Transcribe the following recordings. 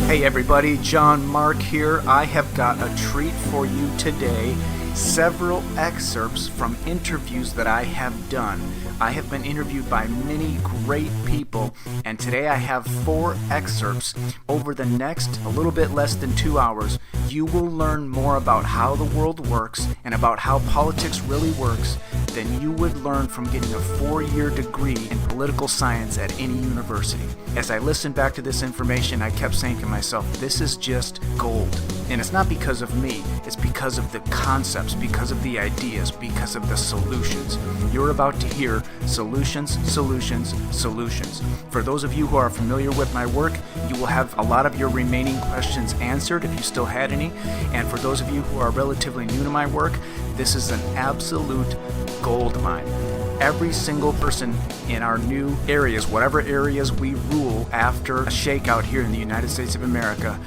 Hey everybody, John Mark here. I have got a treat for you today. Several excerpts from interviews that I have done. I have been interviewed by many great people, and today I have 4 excerpts. Over the next a little bit less than 2 hours, you will learn more about how the world works and about how politics really works than you would learn from getting a 4-year degree in political science at any university. As I listened back to this information, I kept saying to myself, this is just gold. And it's not because of me, it's because of the concepts, because of the ideas, because of the solutions. You're about to hear solutions, solutions, solutions. For those of you who are familiar with my work, you will have a lot of your remaining questions answered if you still had any. And for those of you who are relatively new to my work, this is an absolute gold mine. Every single person in our new areas, whatever areas we rule after a shakeout here in the United States of America,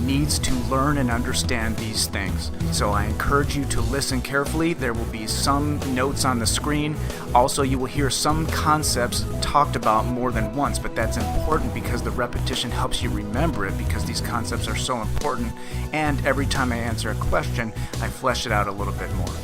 needs to learn and understand these things. So I encourage you to listen carefully. There will be some notes on the screen. Also, you will hear some concepts talked about more than once, but that's important because the repetition helps you remember it because these concepts are so important. And every time I answer a question, I flesh it out a little bit more.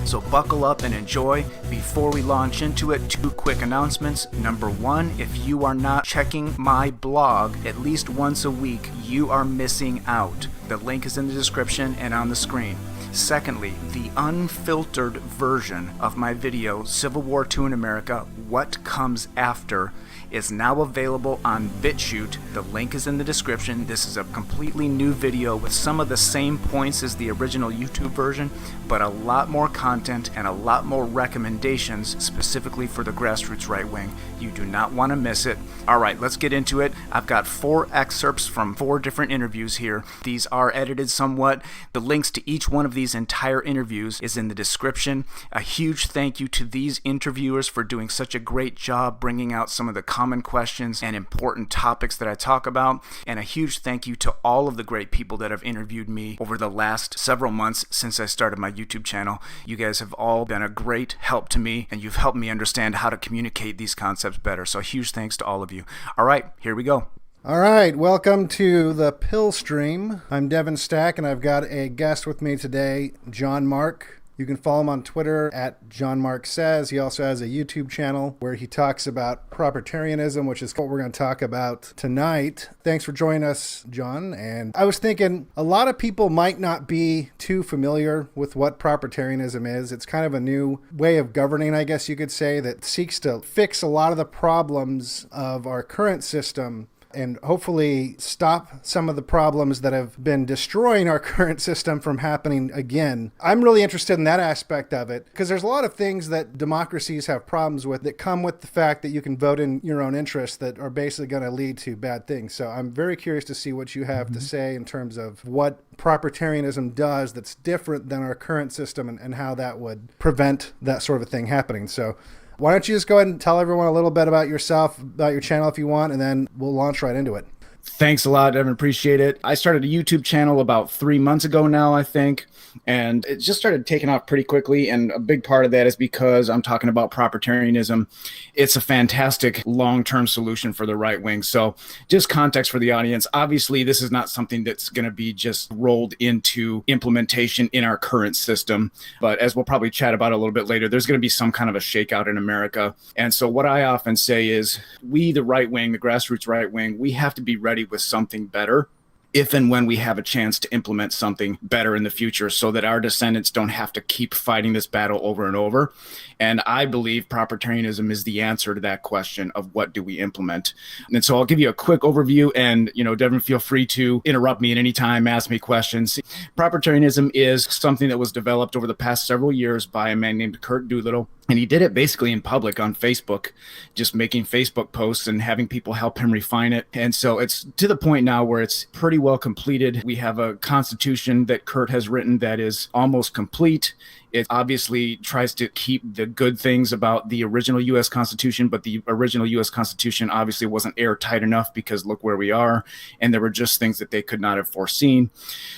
So buckle up and enjoy. Before we launch into it, 2 quick announcements. Number 1, if you are not checking my blog at least once a week, you are missing out. The link is in the description and on the screen. Secondly, the unfiltered version of my video, Civil War II in America, What Comes After, is now available on BitChute. The link is in the description. This is a completely new video with some of the same points as the original YouTube version, but a lot more content and a lot more recommendations specifically for the grassroots right wing. You do not want to miss it. All right, let's get into it. I've got 4 excerpts from 4 different interviews here. These are edited somewhat. The links to each one of these entire interviews is in the description. A huge thank you to these interviewers for doing such a great job bringing out some of the common questions and important topics that I talk about. And a huge thank you to all of the great people that have interviewed me over the last several months since I started my YouTube channel. You guys have all been a great help to me, and you've helped me understand how to communicate these concepts better. So a huge thanks to all of you. All right, here we go. All right, welcome to the Pill Stream. I'm Devin Stack, and I've got a guest with me today, John Mark. You can follow him on Twitter at John Mark Says. He also has a YouTube channel where he talks about propertarianism, which is what we're going to talk about tonight. Thanks for joining us, John. And I was thinking a lot of people might not be too familiar with what propertarianism is. It's kind of a new way of governing, I guess you could say, that seeks to fix a lot of the problems of our current system and hopefully stop some of the problems that have been destroying our current system from happening again. I'm really interested in that aspect of it because there's a lot of things that democracies have problems with that come with the fact that you can vote in your own interests that are basically going to lead to bad things. So I'm very curious to see what you have to say in terms of what propertarianism does that's different than our current system and how that would prevent that sort of thing happening. So why don't you just go ahead and tell everyone a little bit about yourself, about your channel if you want, and then we'll launch right into it. Thanks a lot, Evan. Appreciate it. I started a YouTube channel about 3 months ago now, I think, and it just started taking off pretty quickly. And a big part of that is because I'm talking about propertarianism. It's a fantastic long-term solution for the right wing. So just context for the audience. Obviously, this is not something that's going to be just rolled into implementation in our current system. But as we'll probably chat about a little bit later, there's going to be some kind of a shakeout in America. And so what I often say is we, the right wing, the grassroots right wing, we have to be ready with something better if and when we have a chance to implement something better in the future so that our descendants don't have to keep fighting this battle over and over. And I believe propertarianism is the answer to that question of what do we implement. And so I'll give you a quick overview and, Devin, feel free to interrupt me at any time, ask me questions. Propertarianism is something that was developed over the past several years by a man named Kurt Doolittle. And he did it basically in public on Facebook, just making Facebook posts and having people help him refine it. And so it's to the point now where it's pretty well completed. We have a constitution that Kurt has written that is almost complete. It obviously tries to keep the good things about the original U.S. Constitution, but the original U.S. Constitution obviously wasn't airtight enough because look where we are, and there were just things that they could not have foreseen.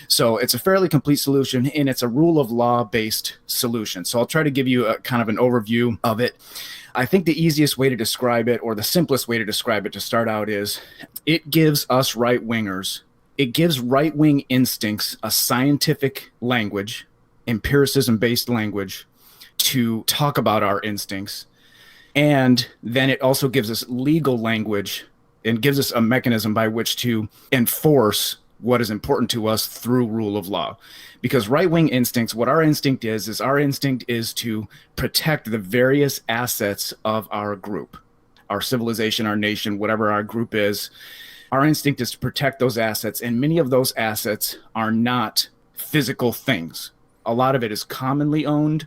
So it's a fairly complete solution, and it's a rule of law-based solution. So I'll try to give you a kind of an overview of it. I think the easiest way to describe it, or the simplest way to describe it to start out, is it gives us right-wingers it gives right-wing instincts a scientific language, empiricism-based language to talk about our instincts. And then it also gives us legal language and gives us a mechanism by which to enforce what is important to us through rule of law. Because right-wing instincts, what our instinct is our instinct is to protect the various assets of our group, our civilization, our nation, whatever our group is. Our instinct is to protect those assets, and many of those assets are not physical things. A lot of it is commonly owned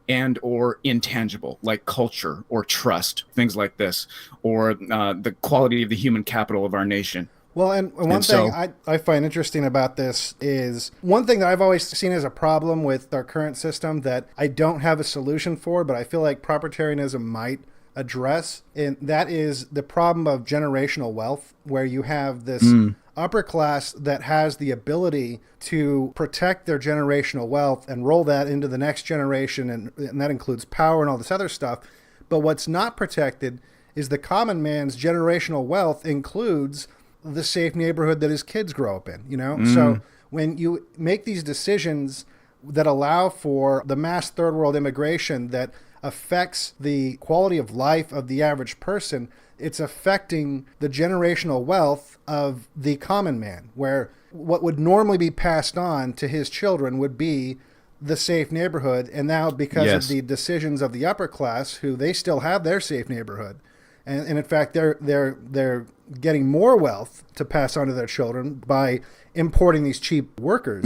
and or intangible, like culture or trust, things like this, or the quality of the human capital of our nation. Well, and one thing I find interesting about this is one thing that I've always seen as a problem with our current system that I don't have a solution for, but I feel like propertarianism might address, and that is the problem of generational wealth, where you have this upper class that has the ability to protect their generational wealth and roll that into the next generation, and that includes power and all this other stuff. But what's not protected is the common man's generational wealth includes the safe neighborhood that his kids grow up in, you know? So when you make these decisions that allow for the mass third world immigration that affects the quality of life of the average person, it's affecting the generational wealth of the common man, where what would normally be passed on to his children would be the safe neighborhood. And now because of the decisions of the upper class, who they still have their safe neighborhood, and in fact they're getting more wealth to pass on to their children by importing these cheap workers.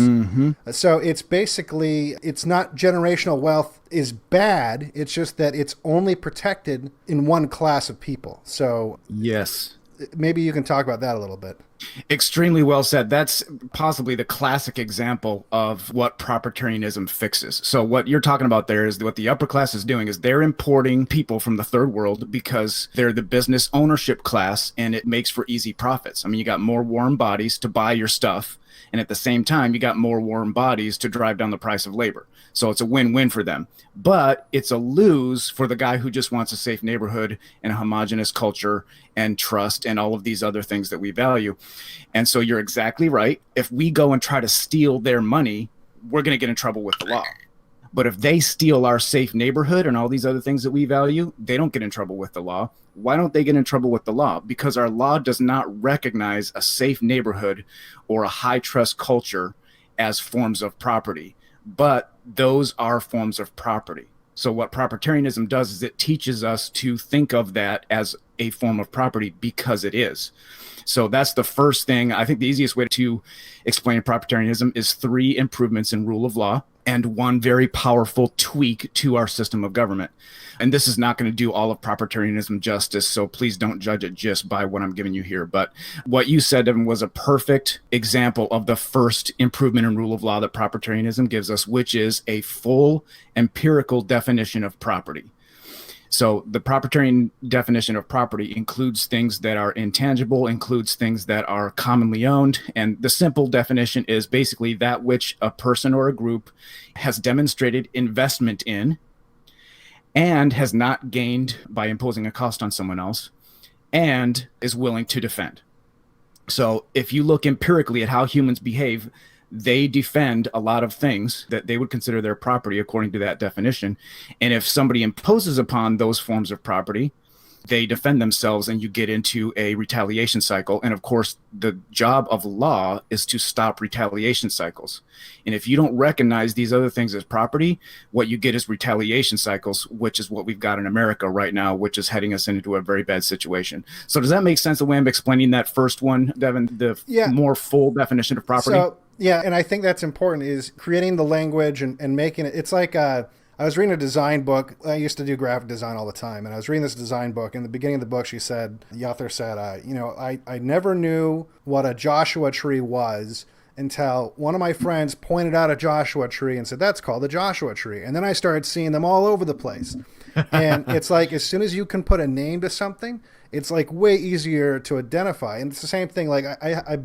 So it's basically, it's not generational wealth is bad, it's just that it's only protected in one class of people. So yes, maybe you can talk about that a little bit. Extremely well said. That's possibly the classic example of what propertarianism fixes. So what you're talking about there is what the upper class is doing is they're importing people from the third world because they're the business ownership class, and it makes for easy profits. I mean, you got more warm bodies to buy your stuff, and at the same time, you got more warm bodies to drive down the price of labor. So it's a win-win for them. But it's a lose for the guy who just wants a safe neighborhood and a homogenous culture and trust and all of these other things that we value. And so you're exactly right. If we go and try to steal their money, we're going to get in trouble with the law. But if they steal our safe neighborhood and all these other things that we value, they don't get in trouble with the law. Why don't they get in trouble with the law? Because our law does not recognize a safe neighborhood or a high trust culture as forms of property. But those are forms of property. So what propertarianism does is it teaches us to think of that as a form of property because it is. So that's the first thing. I think the easiest way to explain propertarianism is 3 improvements in rule of law and 1 very powerful tweak to our system of government. And this is not going to do all of propertarianism justice, so please don't judge it just by what I'm giving you here. But what you said, Devin, was a perfect example of the first improvement in rule of law that propertarianism gives us, which is a full empirical definition of property. So the propertarian definition of property includes things that are intangible, includes things that are commonly owned. And the simple definition is basically that which a person or a group has demonstrated investment in and has not gained by imposing a cost on someone else and is willing to defend. So if you look empirically at how humans behave, they defend a lot of things that they would consider their property according to that definition. And if somebody imposes upon those forms of property, they defend themselves and you get into a retaliation cycle. And of course, the job of law is to stop retaliation cycles. And if you don't recognize these other things as property, what you get is retaliation cycles, which is what we've got in America right now, which is heading us into a very bad situation. So does that make sense the way I'm explaining that first one, Devin, the more full definition of property? So, yeah, and I think that's important, is creating the language and making it. It's like I was reading a design book. I used to do graphic design all the time, and I was reading this design book. In the beginning of the book, the author said, I never knew what a Joshua tree was until one of my friends pointed out a Joshua tree and said, that's called a Joshua tree. And then I started seeing them all over the place. And it's like, as soon as you can put a name to something, it's like way easier to identify. And it's the same thing. Like I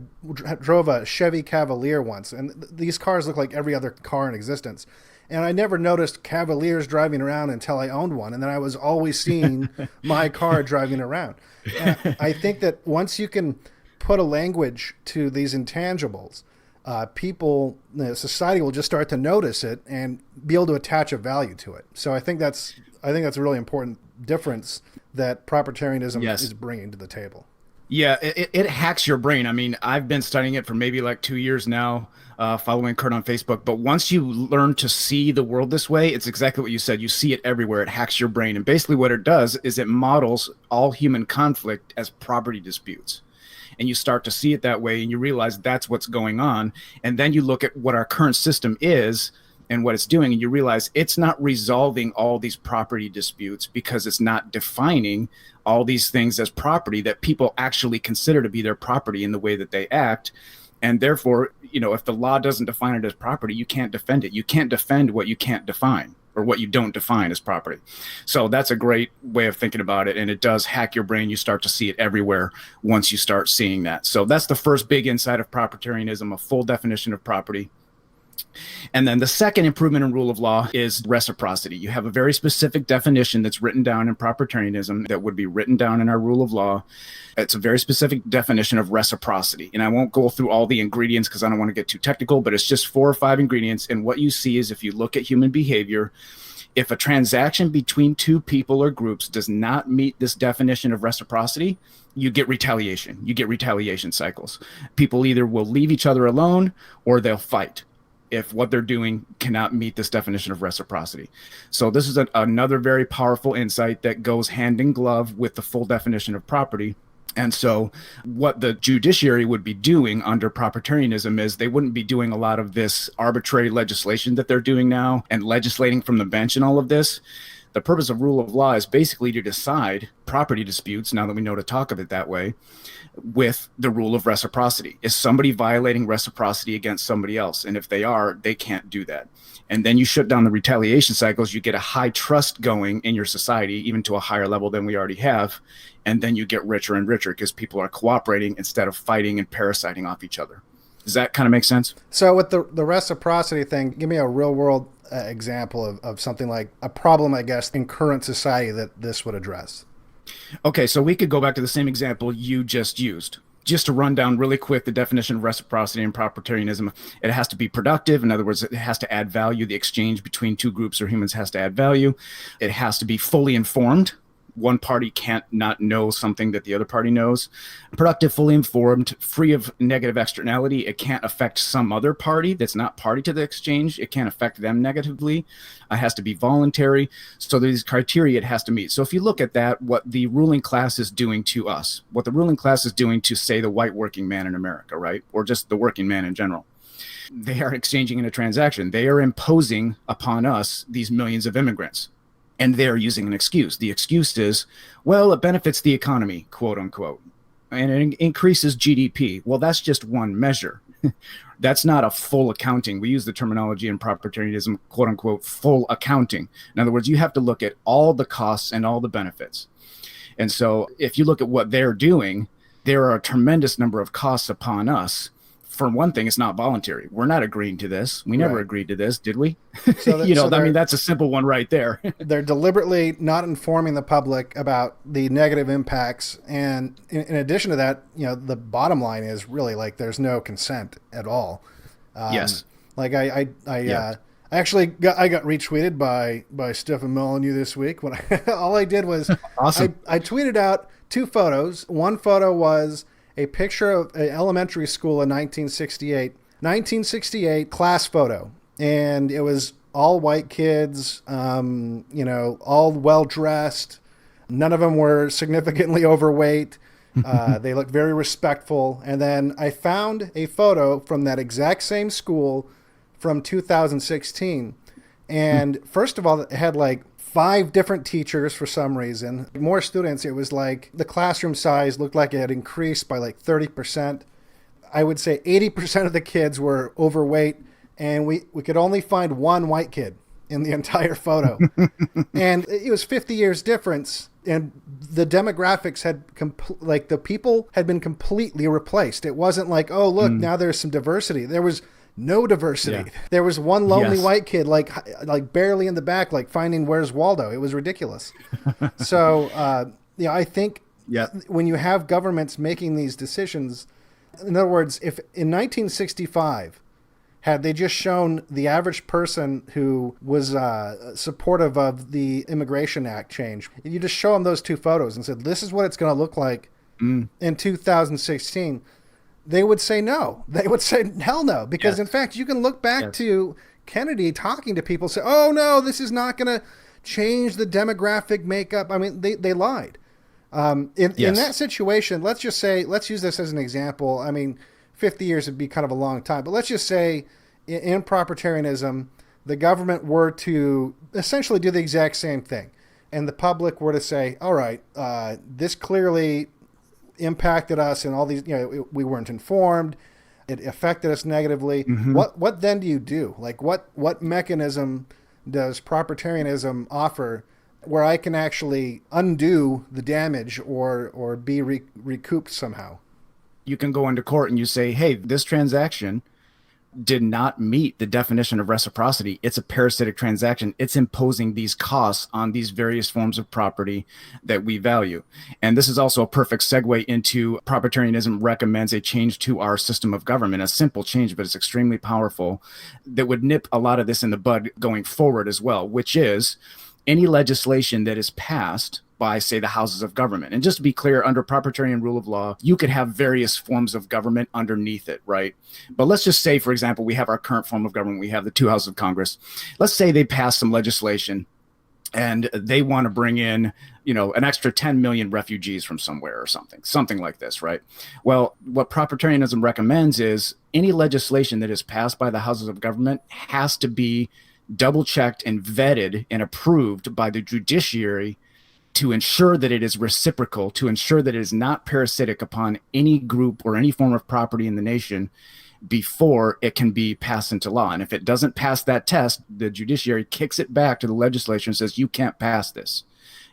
drove a Chevy Cavalier once, and these cars look like every other car in existence. And I never noticed Cavaliers driving around until I owned one. And then I was always seeing my car driving around. And I think that once you can put a language to these intangibles, society will just start to notice it and be able to attach a value to it. So I think that's a really important difference that propertarianism is bringing to the table. Yeah, it hacks your brain. I mean, I've been studying it for maybe like 2 years now, following Kurt on Facebook. But once you learn to see the world this way, it's exactly what you said. You see it everywhere. It hacks your brain. And basically what it does is it models all human conflict as property disputes. And you start to see it that way, and you realize that's what's going on. And then you look at what our current system is and what it's doing, and you realize it's not resolving all these property disputes because it's not defining all these things as property that people actually consider to be their property in the way that they act. And therefore, if the law doesn't define it as property, you can't defend it. You can't defend what you can't define, or what you don't define as property. So that's a great way of thinking about it. And it does hack your brain. You start to see it everywhere once you start seeing that. So that's the first big insight of propertarianism, a full definition of property. And then the second improvement in rule of law is reciprocity. You have a very specific definition that's written down in propertarianism that would be written down in our rule of law. It's a very specific definition of reciprocity. And I won't go through all the ingredients because I don't want to get too technical, but it's just 4 or 5 ingredients. And what you see is, if you look at human behavior, if a transaction between two people or groups does not meet this definition of reciprocity, you get retaliation. You get retaliation cycles. People either will leave each other alone or they'll fight if what they're doing cannot meet this definition of reciprocity. So this is another very powerful insight that goes hand in glove with the full definition of property. And so what the judiciary would be doing under propertarianism is they wouldn't be doing a lot of this arbitrary legislation that they're doing now and legislating from the bench and all of this. The purpose of rule of law is basically to decide property disputes, now that we know to talk of it that way, with the rule of reciprocity. Is somebody violating reciprocity against somebody else? And if they are, they can't do that. And then you shut down the retaliation cycles. You get a high trust going in your society, even to a higher level than we already have. And then you get richer and richer because people are cooperating instead of fighting and parasiting off each other. Does that kind of make sense? So with the reciprocity thing, give me a real world example of something like a problem, I guess, in current society that this would address. Okay, so we could go back to the same example you just used. Just to run down really quick the definition of reciprocity and propertarianism, it has to be productive. In other words, it has to add value. The exchange between two groups or humans has to add value. It has to be fully informed. One party can't not know something that the other party knows. Productive, fully informed, free of negative externality. It can't affect some other party that's not party to the exchange. It can't affect them negatively. It has to be voluntary. So these criteria it has to meet. So if you look at that, what the ruling class is doing to us, what the ruling class is doing to, say, the white working man in America, right? Or just the working man in general. They are exchanging in a transaction. They are imposing upon us these millions of immigrants. And they're using an excuse. The excuse is, well, it benefits the economy, quote unquote, and it increases GDP. Well, that's just one measure. That's not a full accounting. We use the terminology in propertarianism, quote unquote, full accounting. In other words, you have to look at all the costs and all the benefits. And so if you look at what they're doing, there are a tremendous number of costs upon us. For one thing, it's not voluntary. We're not agreeing to this. We never agreed to this, did we? So I mean, that's a simple one right there. They're deliberately not informing the public about the negative impacts. And in addition to that, the bottom line is really like there's no consent at all. Yes. Like I actually got retweeted by Stephen Molyneux this week. When all I did was awesome. I tweeted out 2 photos. One photo was a picture of an elementary school in 1968 class photo. And it was all white kids, all well-dressed. None of them were significantly overweight. They looked very respectful. And then I found a photo from that exact same school from 2016. And first of all, it had like 5 different teachers for some reason. More students. It was like the classroom size looked like it had increased by like 30%. I would say 80% of the kids were overweight, and we could only find one white kid in the entire photo. And it was 50 years difference, and the demographics had the people had been completely replaced. It wasn't like, oh, look, now there's some diversity. There was no diversity. Yeah. There was one lonely white kid, like barely in the back, like finding Where's Waldo. It was ridiculous. So, I think Yeah. when you have governments making these decisions, in other words, if in 1965, had they just shown the average person who was supportive of the Immigration Act change, you just show them those two photos and said, this is what it's going to look like in 2016, they would say no. They would say, hell no. Because, in fact, you can look back to Kennedy talking to people, say, oh, no, this is not going to change the demographic makeup. I mean, they lied. In that situation, let's use this as an example. I mean, 50 years would be kind of a long time, but let's just say in propertarianism, the government were to essentially do the exact same thing. And the public were to say, all right, this clearly impacted us and all these, we weren't informed. It affected us negatively. Mm-hmm. What then do you do? Like what mechanism does propertarianism offer where I can actually undo the damage or be recouped somehow? You can go into court and you say, hey, this transaction did not meet the definition of reciprocity. It's a parasitic transaction. It's imposing these costs on these various forms of property that we value. And this is also a perfect segue into propertarianism recommends a change to our system of government, a simple change, but it's extremely powerful that would nip a lot of this in the bud going forward as well, which is any legislation that is passed by, say, the houses of government. And just to be clear, under propertarian rule of law, you could have various forms of government underneath it, right? But let's just say, for example, we have our current form of government. We have the two houses of Congress. Let's say they pass some legislation and they want to bring in, an extra 10 million refugees from somewhere or something like this, right? Well, what propertarianism recommends is any legislation that is passed by the houses of government has to be double-checked and vetted and approved by the judiciary to ensure that it is reciprocal, to ensure that it is not parasitic upon any group or any form of property in the nation before it can be passed into law. And if it doesn't pass that test, the judiciary kicks it back to the legislature and says, you can't pass this.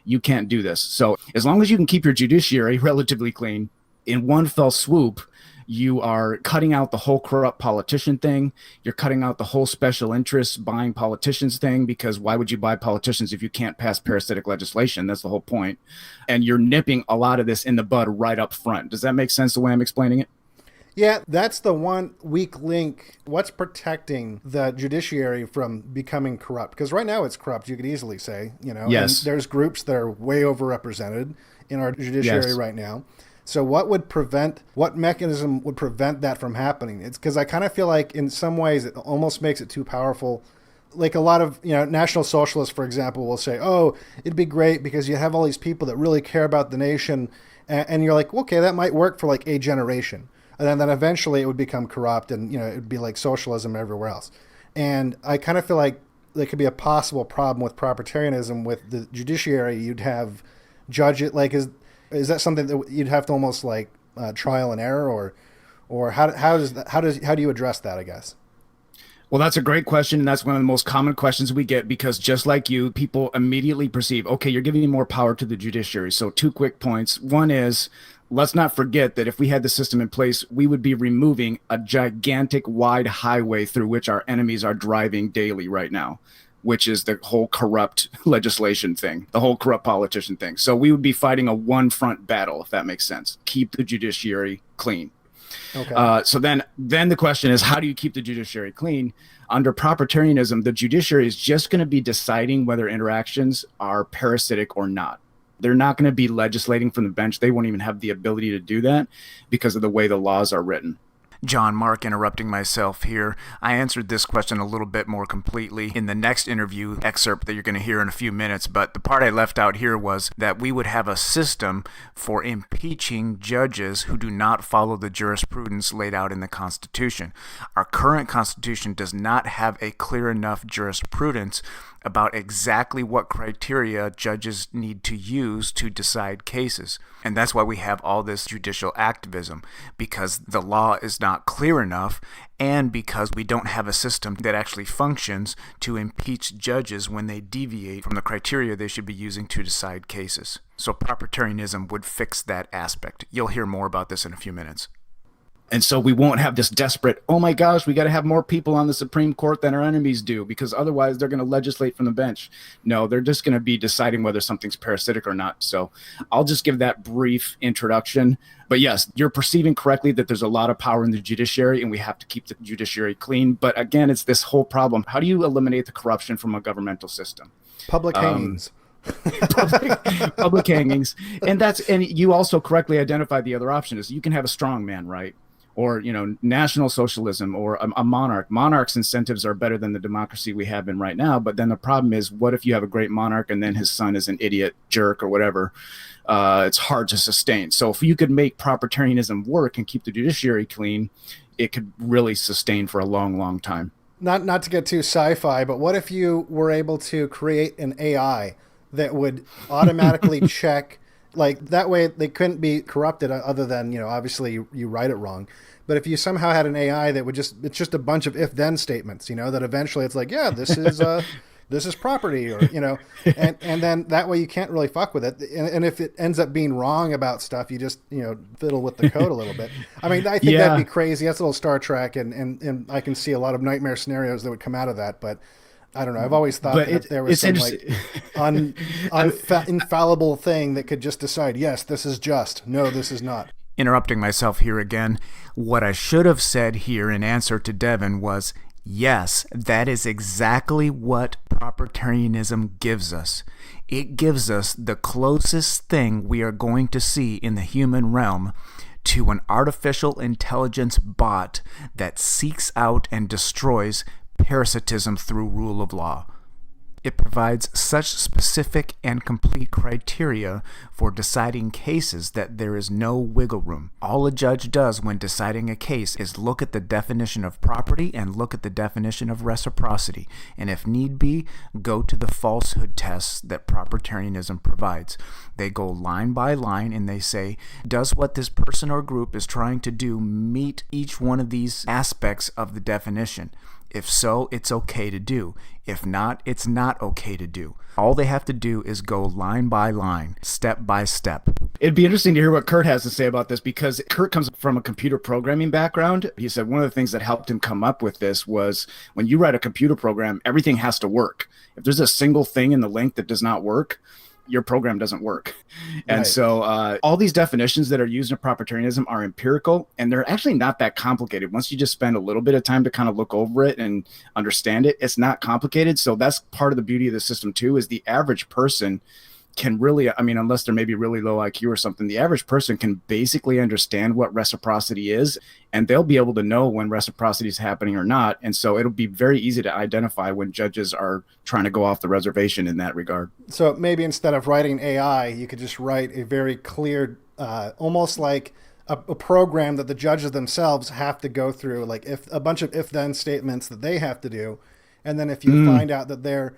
You can't do this. So as long as you can keep your judiciary relatively clean, in one fell swoop, you are cutting out the whole corrupt politician thing. You're cutting out the whole special interests buying politicians thing, because why would you buy politicians if you can't pass parasitic legislation? That's the whole point. And you're nipping a lot of this in the bud right up front. Does that make sense the way I'm explaining it? Yeah, that's the one weak link. What's protecting the judiciary from becoming corrupt? Because right now it's corrupt, you could easily say, Yes. And there's groups that are way overrepresented in our judiciary right now. So what mechanism would prevent that from happening? It's because I kind of feel like in some ways it almost makes it too powerful. Like a lot of, National Socialists, for example, will say, oh, it'd be great because you have all these people that really care about the nation. And you're like, okay, that might work for like a generation. And then eventually it would become corrupt and, it'd be like socialism everywhere else. And I kind of feel like there could be a possible problem with propertarianism with the judiciary. You'd have judge it like, is that something that you'd have to almost like trial and error, or how do you address that, I guess? Well, that's a great question, and that's one of the most common questions we get, because just like you, people immediately perceive, okay, you're giving more power to the judiciary. So 2 quick points. One is, let's not forget that if we had the system in place, we would be removing a gigantic wide highway through which our enemies are driving daily right now, which is the whole corrupt legislation thing, the whole corrupt politician thing. So we would be fighting a one-front battle, if that makes sense. Keep the judiciary clean. Okay. So then the question is, how do you keep the judiciary clean? Under propertarianism, the judiciary is just going to be deciding whether interactions are parasitic or not. They're not going to be legislating from the bench. They won't even have the ability to do that because of the way the laws are written. John Mark interrupting myself here. I answered this question a little bit more completely in the next interview excerpt that you're going to hear in a few minutes, but the part I left out here was that we would have a system for impeaching judges who do not follow the jurisprudence laid out in the Constitution. Our current Constitution does not have a clear enough jurisprudence about exactly what criteria judges need to use to decide cases. And that's why we have all this judicial activism, because the law is not clear enough, and because we don't have a system that actually functions to impeach judges when they deviate from the criteria they should be using to decide cases. So propertarianism would fix that aspect. You'll hear more about this in a few minutes. And so we won't have this desperate, oh my gosh, we got to have more people on the Supreme Court than our enemies do, because otherwise they're going to legislate from the bench. No, they're just going to be deciding whether something's parasitic or not. So I'll just give that brief introduction. But yes, you're perceiving correctly that there's a lot of power in the judiciary and we have to keep the judiciary clean. But again, it's this whole problem. How do you eliminate the corruption from a governmental system? Public hangings. Public hangings. And you also correctly identified the other option is you can have a strong man, right? Or, national socialism or a monarch. Monarch's incentives are better than the democracy we have in right now. But then the problem is, what if you have a great monarch and then his son is an idiot, jerk, or whatever? It's hard to sustain. So if you could make propertarianism work and keep the judiciary clean, it could really sustain for a long, long time. Not to get too sci-fi, but what if you were able to create an AI that would automatically check, like that way they couldn't be corrupted other than, obviously you write it wrong. But if you somehow had an AI that it's just a bunch of if-then statements, that eventually it's like, yeah, this is property, or, and then that way you can't really fuck with it. And if it ends up being wrong about stuff, you just, fiddle with the code a little bit. I mean, I think that'd be crazy. That's a little Star Trek. And I can see a lot of nightmare scenarios that would come out of that. But I don't know. I've always thought that there was some infallible thing that could just decide, yes, this is just. No, this is not. Interrupting myself here again. What I should have said here in answer to Devin was, yes, that is exactly what propertarianism gives us. It gives us the closest thing we are going to see in the human realm to an artificial intelligence bot that seeks out and destroys parasitism through rule of law. It provides such specific and complete criteria for deciding cases that there is no wiggle room. All a judge does when deciding a case is look at the definition of property and look at the definition of reciprocity, and if need be, go to the falsehood tests that propertarianism provides. They go line by line and they say, does what this person or group is trying to do meet each one of these aspects of the definition? If so, it's okay to do. If not, it's not okay to do. All they have to do is go line by line, step by step. It'd be interesting to hear what Kurt has to say about this, because Kurt comes from a computer programming background. He said one of the things that helped him come up with this was when you write a computer program, everything has to work. If there's a single thing in the link that does not work, your program doesn't work. And right. So all these definitions that are used in propertarianism are empirical, and they're actually not that complicated. Once you just spend a little bit of time to kind of look over it and understand it, it's not complicated. So that's part of the beauty of the system too, is the average person can really, unless they're maybe really low IQ or something, the average person can basically understand what reciprocity is, and they'll be able to know when reciprocity is happening or not. And so it'll be very easy to identify when judges are trying to go off the reservation in that regard. So maybe instead of writing AI, you could just write a very clear, almost like a program that the judges themselves have to go through, like if a bunch of if-then statements that they have to do. And then if you find out that they're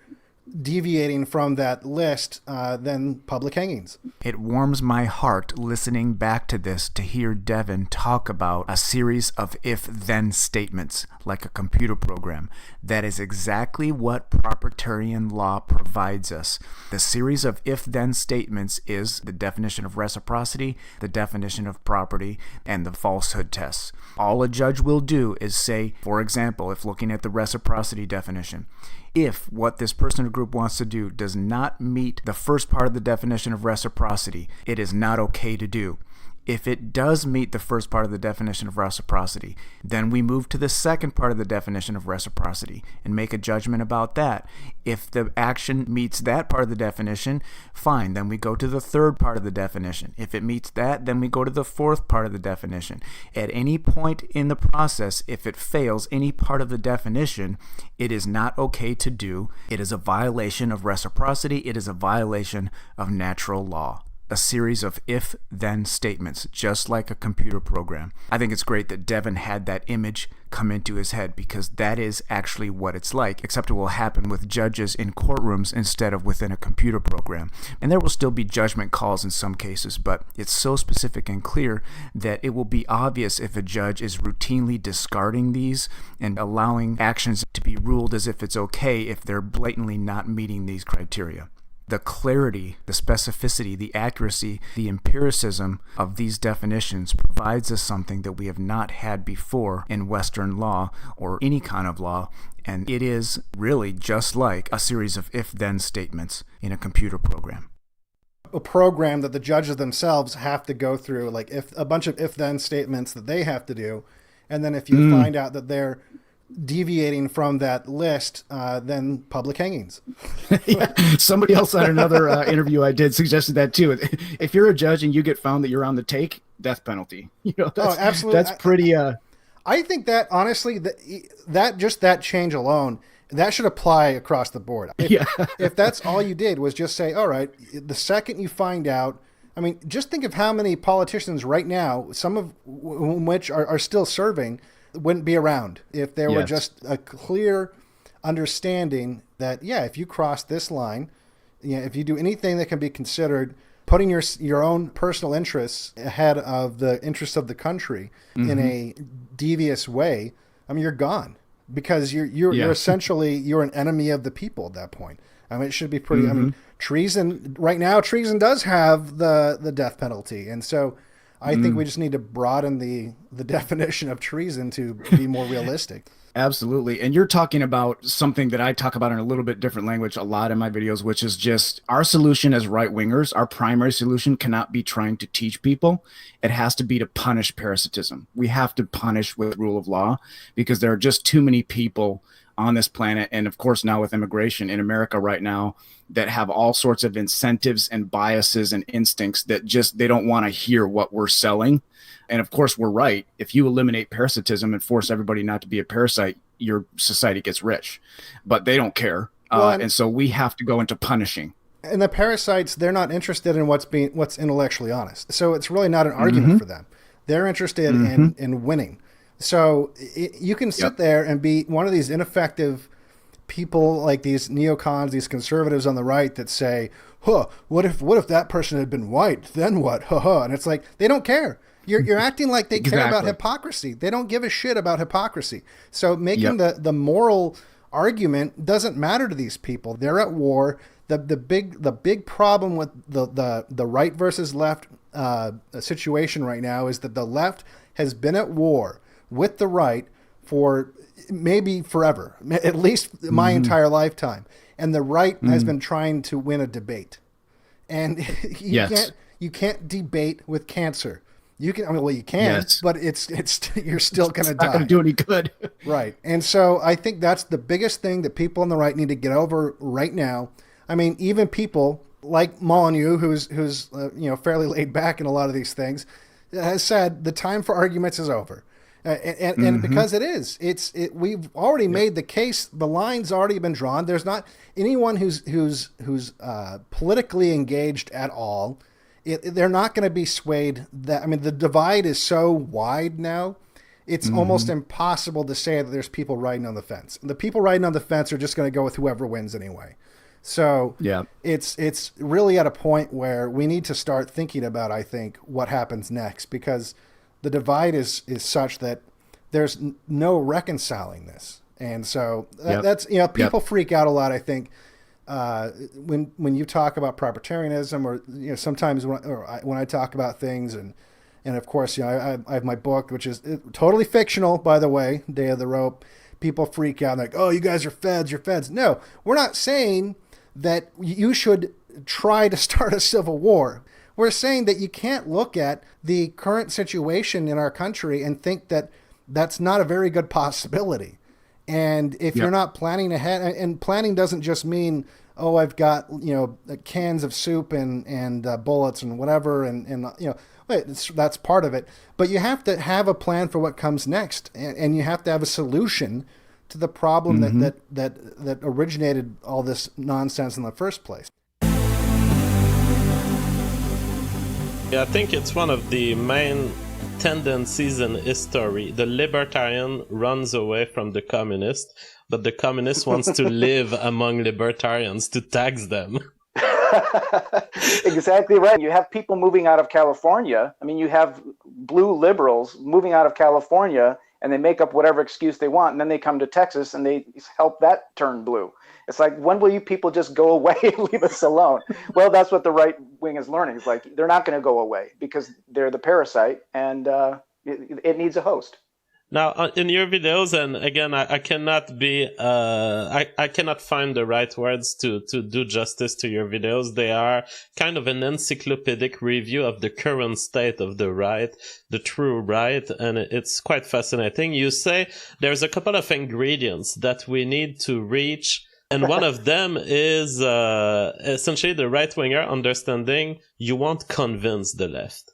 deviating from that list, then public hangings. It warms my heart listening back to this to hear Devin talk about a series of if-then statements like a computer program. That is exactly what propertarian law provides us. The series of if-then statements is the definition of reciprocity, the definition of property, and the falsehood tests. All a judge will do is say, for example, if looking at the reciprocity definition, if what this person or group wants to do does not meet the first part of the definition of reciprocity, it is not okay to do. If it does meet the first part of the definition of reciprocity, then we move to the second part of the definition of reciprocity and make a judgment about that. If the action meets that part of the definition, fine, then we go to the third part of the definition. If it meets that, then we go to the fourth part of the definition. At any point in the process, if it fails any part of the definition, it is not okay to do. It is a violation of reciprocity. It is a violation of natural law. A series of if-then statements, just like a computer program. I think it's great that Devin had that image come into his head, because that is actually what it's like, except it will happen with judges in courtrooms instead of within a computer program. And there will still be judgment calls in some cases, but it's so specific and clear that it will be obvious if a judge is routinely discarding these and allowing actions to be ruled as if it's okay if they're blatantly not meeting these criteria. the clarity, the specificity, the accuracy, the empiricism of these definitions provides us something that we have not had before in Western law or any kind of law. And it is really just like a series of if-then statements in a computer program. A program that the judges themselves have to go through, like if a bunch of if-then statements that they have to do. And then if you find out that they're deviating from that list, then public hangings. Yeah. Somebody else on another interview I did suggested that too. If you're a judge and you get found that you're on the take, death penalty. Absolutely. That's pretty. I think that honestly, that change alone, that should apply across the board. If that's all you did was just say, all right, the second you find out, I mean, just think of how many politicians right now, some of which are still serving, wouldn't be around if there were just a clear understanding that, if you cross this line, if you do anything that can be considered putting your own personal interests ahead of the interests of the country in a devious way, I mean, you're gone, because you're essentially, you're an enemy of the people at that point. I mean, it should be pretty, I mean, treason does have the death penalty. And so I think we just need to broaden the definition of treason to be more realistic. Absolutely. And you're talking about something that I talk about in a little bit different language a lot in my videos, which is just our solution as right wingers. Our primary solution cannot be trying to teach people. It has to be to punish parasitism. We have to punish with rule of law, because there are just too many people on this planet. And of course, now with immigration in America right now, that have all sorts of incentives and biases and instincts that just, they don't want to hear what we're selling. And of course, we're right. If you eliminate parasitism and force everybody not to be a parasite, your society gets rich. But they don't care. And so we have to go into punishing. And the parasites, they're not interested in what's intellectually honest. So it's really not an argument for them. They're interested in winning. So you can sit there and be one of these ineffective people, like these neocons, these conservatives on the right that say, what if that person had been white? Then what? And it's like, they don't care. You're acting like they care about hypocrisy. They don't give a shit about hypocrisy. So making the moral argument doesn't matter to these people. They're at war. The big problem with the right versus left situation right now is that the left has been at war with the right for maybe forever, at least my entire lifetime. And the right has been trying to win a debate. And you can't debate with cancer. You can, you can, but it's you're still going to die. Not going to do any good. Right. And so I think that's the biggest thing that people on the right need to get over right now. I mean, even people like Molyneux, who's fairly laid back in a lot of these things, has said the time for arguments is over. And because it is, we've already made the case. The line's already been drawn. There's not anyone who's politically engaged at all. They're not going to be swayed. The divide is so wide now. It's almost impossible to say that there's people riding on the fence. The people riding on the fence are just going to go with whoever wins anyway. So it's really at a point where we need to start thinking about, I think, what happens next, because the divide is such that there's no reconciling this. And so that's, people freak out a lot, I think, when you talk about proprietarianism, or sometimes when I talk about things, and of course, I have my book, which is totally fictional, by the way, Day of the Rope. People freak out like, oh, you guys are feds, you're feds. No, we're not saying that you should try to start a civil war. We're saying that you can't look at the current situation in our country and think that that's not a very good possibility. And if you're not planning ahead, and planning doesn't just mean, oh, I've got, cans of soup and bullets and whatever. And that's part of it. But you have to have a plan for what comes next. And you have to have a solution to the problem that originated all this nonsense in the first place. Yeah, I think it's one of the main tendencies in history. The libertarian runs away from the communist, but the communist wants to live among libertarians to tax them. Exactly right. You have people moving out of California. I mean, you have blue liberals moving out of California, and they make up whatever excuse they want, and then they come to Texas and they help that turn blue. It's like, when will you people just go away and leave us alone? Well, that's what the right wing is learning. It's like, they're not going to go away because they're the parasite, and it needs a host. Now, in your videos, and again, I cannot be, I cannot find the right words to do justice to your videos. They are kind of an encyclopedic review of the current state of the right, the true right, and it's quite fascinating. You say there's a couple of ingredients that we need to reach, and one of them is essentially the right-winger understanding you won't convince the left.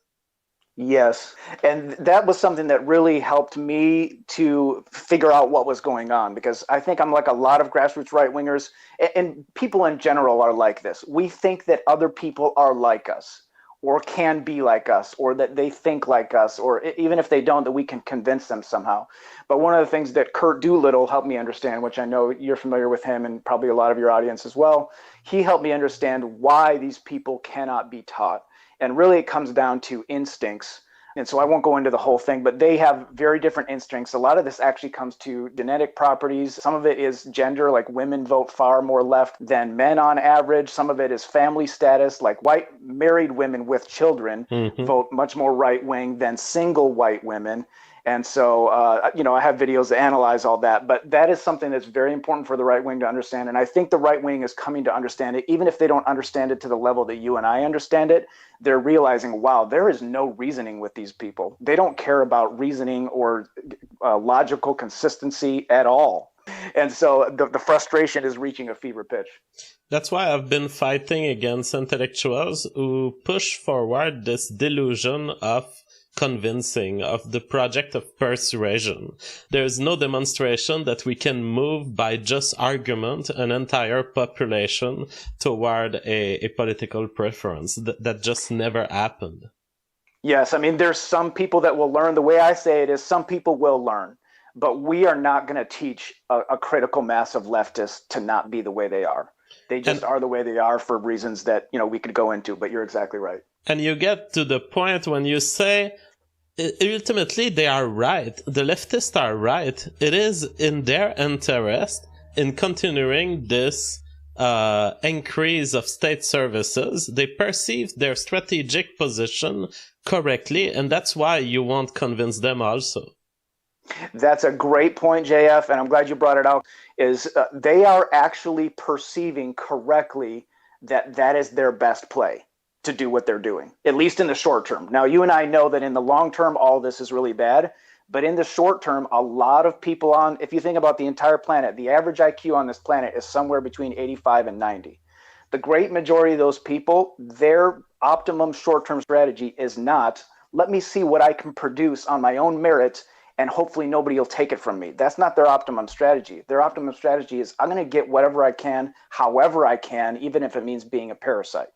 Yes. And that was something that really helped me to figure out what was going on, because I think I'm like a lot of grassroots right wingers, and people in general are like this. We think that other people are like us, or can be like us, or that they think like us, or even if they don't, that we can convince them somehow. But one of the things that Kurt Doolittle helped me understand, which I know you're familiar with him and probably a lot of your audience as well, he helped me understand why these people cannot be taught. And really, it comes down to instincts. And so I won't go into the whole thing, but they have very different instincts. A lot of this actually comes to genetic properties. Some of it is gender, like women vote far more left than men on average. Some of it is family status, like white married women with children vote much more right wing than single white women. And so, I have videos that analyze all that, but that is something that's very important for the right wing to understand. And I think the right wing is coming to understand it, even if they don't understand it to the level that you and I understand it. They're realizing, wow, there is no reasoning with these people. They don't care about reasoning or logical consistency at all. And so the frustration is reaching a fever pitch. That's why I've been fighting against intellectuals who push forward this delusion of convincing, of the project of persuasion. There is no demonstration that we can move by just argument an entire population toward a political preference. That just never happened. Yes, I mean, there's some people that will learn. The way I say it is, some people will learn, but we are not going to teach a critical mass of leftists to not be the way they are. They just are the way they are for reasons that, we could go into, but you're exactly right. And you get to the point when you say, ultimately, they are right. The leftists are right. It is in their interest in continuing this increase of state services. They perceive their strategic position correctly, and that's why you won't convince them also. That's a great point, JF, and I'm glad you brought it out, is they are actually perceiving correctly that is their best play to do what they're doing, at least in the short term. Now, you and I know that in the long term, all this is really bad, but in the short term, a lot of people if you think about the entire planet, the average IQ on this planet is somewhere between 85 and 90. The great majority of those people, their optimum short-term strategy is not, let me see what I can produce on my own merit, and hopefully nobody will take it from me. That's not their optimum strategy. Their optimum strategy is, I'm going to get whatever I can, however I can, even if it means being a parasite.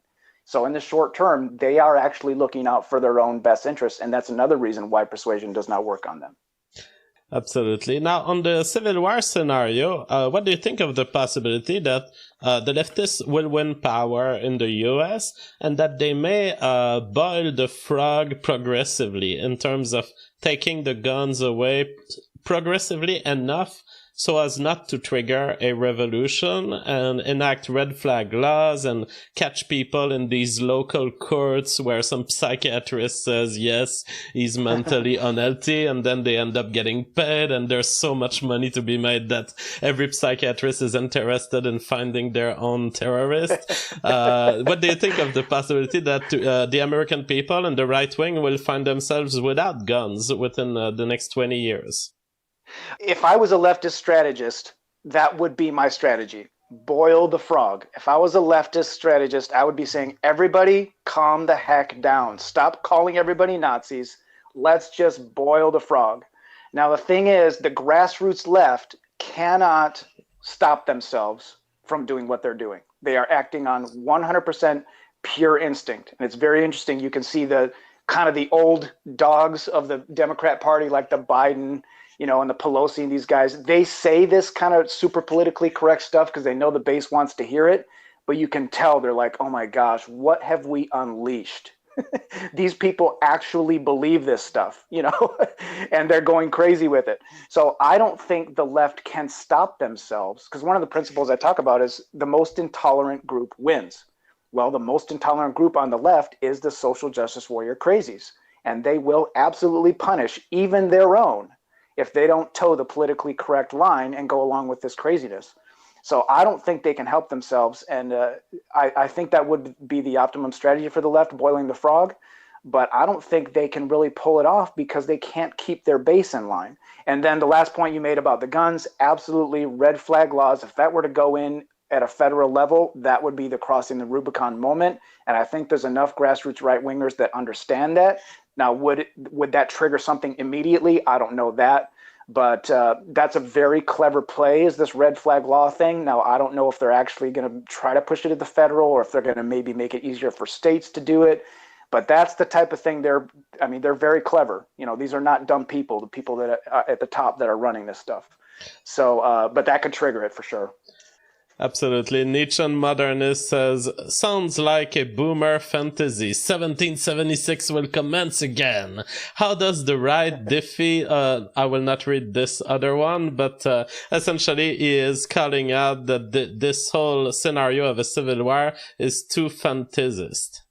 So in the short term, they are actually looking out for their own best interests, and that's another reason why persuasion does not work on them. Absolutely. Now, on the Civil War scenario, what do you think of the possibility that the leftists will win power in the US and that they may boil the frog progressively in terms of taking the guns away progressively enough so as not to trigger a revolution and enact red flag laws and catch people in these local courts where some psychiatrist says, yes, he's mentally unhealthy, and then they end up getting paid, and there's so much money to be made that every psychiatrist is interested in finding their own terrorist. What do you think of the possibility that the American people and the right wing will find themselves without guns within the next 20 years? If I was a leftist strategist, that would be my strategy. Boil the frog. If I was a leftist strategist, I would be saying, everybody calm the heck down. Stop calling everybody Nazis. Let's just boil the frog. Now, the thing is, the grassroots left cannot stop themselves from doing what they're doing. They are acting on 100% pure instinct. And it's very interesting. You can see the kind of the old dogs of the Democrat Party, like the Biden, and the Pelosi and these guys. They say this kind of super politically correct stuff because they know the base wants to hear it. But you can tell they're like, oh my gosh, what have we unleashed? These people actually believe this stuff, and they're going crazy with it. So I don't think the left can stop themselves, because one of the principles I talk about is the most intolerant group wins. Well, the most intolerant group on the left is the social justice warrior crazies, and they will absolutely punish even their own if they don't toe the politically correct line and go along with this craziness. So I don't think they can help themselves, and I think that would be the optimum strategy for the left, boiling the frog. But I don't think they can really pull it off because they can't keep their base in line. And then the last point you made about the guns, absolutely red flag laws. If that were to go in at a federal level, that would be the crossing the Rubicon moment. And I think there's enough grassroots right-wingers that understand that. Now, would that trigger something immediately? I don't know that. But that's a very clever play, is this red flag law thing. Now, I don't know if they're actually going to try to push it to the federal, or if they're going to maybe make it easier for states to do it. But that's the type of thing they're very clever. These are not dumb people, the people that are at the top that are running this stuff. So, but that could trigger it for sure. Absolutely. Nietzschean modernist says, sounds like a boomer fantasy. 1776 will commence again. How does the right defy, I will not read this other one, but essentially he is calling out that this whole scenario of a civil war is too fantasist.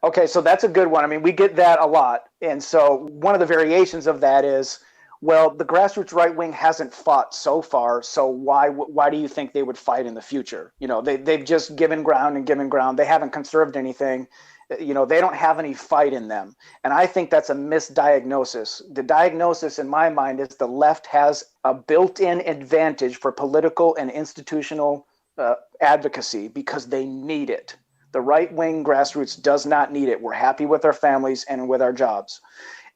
Okay, so that's a good one. I mean, we get that a lot. And so one of the variations of that is, well, the grassroots right wing hasn't fought so far, so why do you think they would fight in the future? They've just given ground and given ground. They haven't conserved anything. They don't have any fight in them. And I think that's a misdiagnosis. The diagnosis in my mind is the left has a built-in advantage for political and institutional advocacy because they need it. The right-wing grassroots does not need it. We're happy with our families and with our jobs.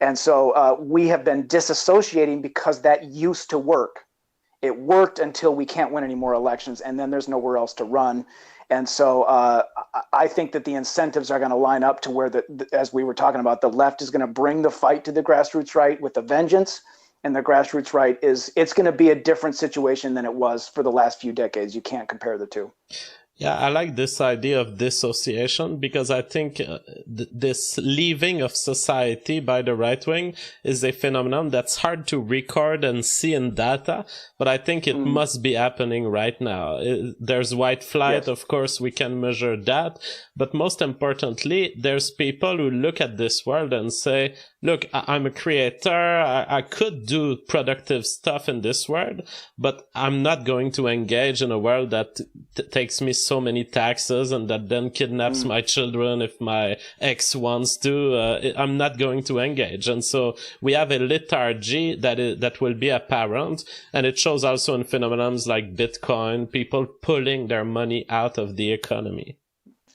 And so we have been disassociating because that used to work. It worked until we can't win any more elections, and then there's nowhere else to run. And so I think that the incentives are going to line up to where, as we were talking about, the left is going to bring the fight to the grassroots right with a vengeance, and the grassroots right it's going to be a different situation than it was for the last few decades. You can't compare the two. Yeah, I like this idea of dissociation because I think this leaving of society by the right wing is a phenomenon that's hard to record and see in data, but I think it must be happening right now. There's white flight, yes. Of course, we can measure that, but most importantly, there's people who look at this world and say, look, I'm a creator, I could do productive stuff in this world, but I'm not going to engage in a world that takes me so many taxes and that then kidnaps my children if my ex wants to. I'm not going to engage. And so we have a lethargy that will be apparent, and it shows also in phenomena like Bitcoin, people pulling their money out of the economy.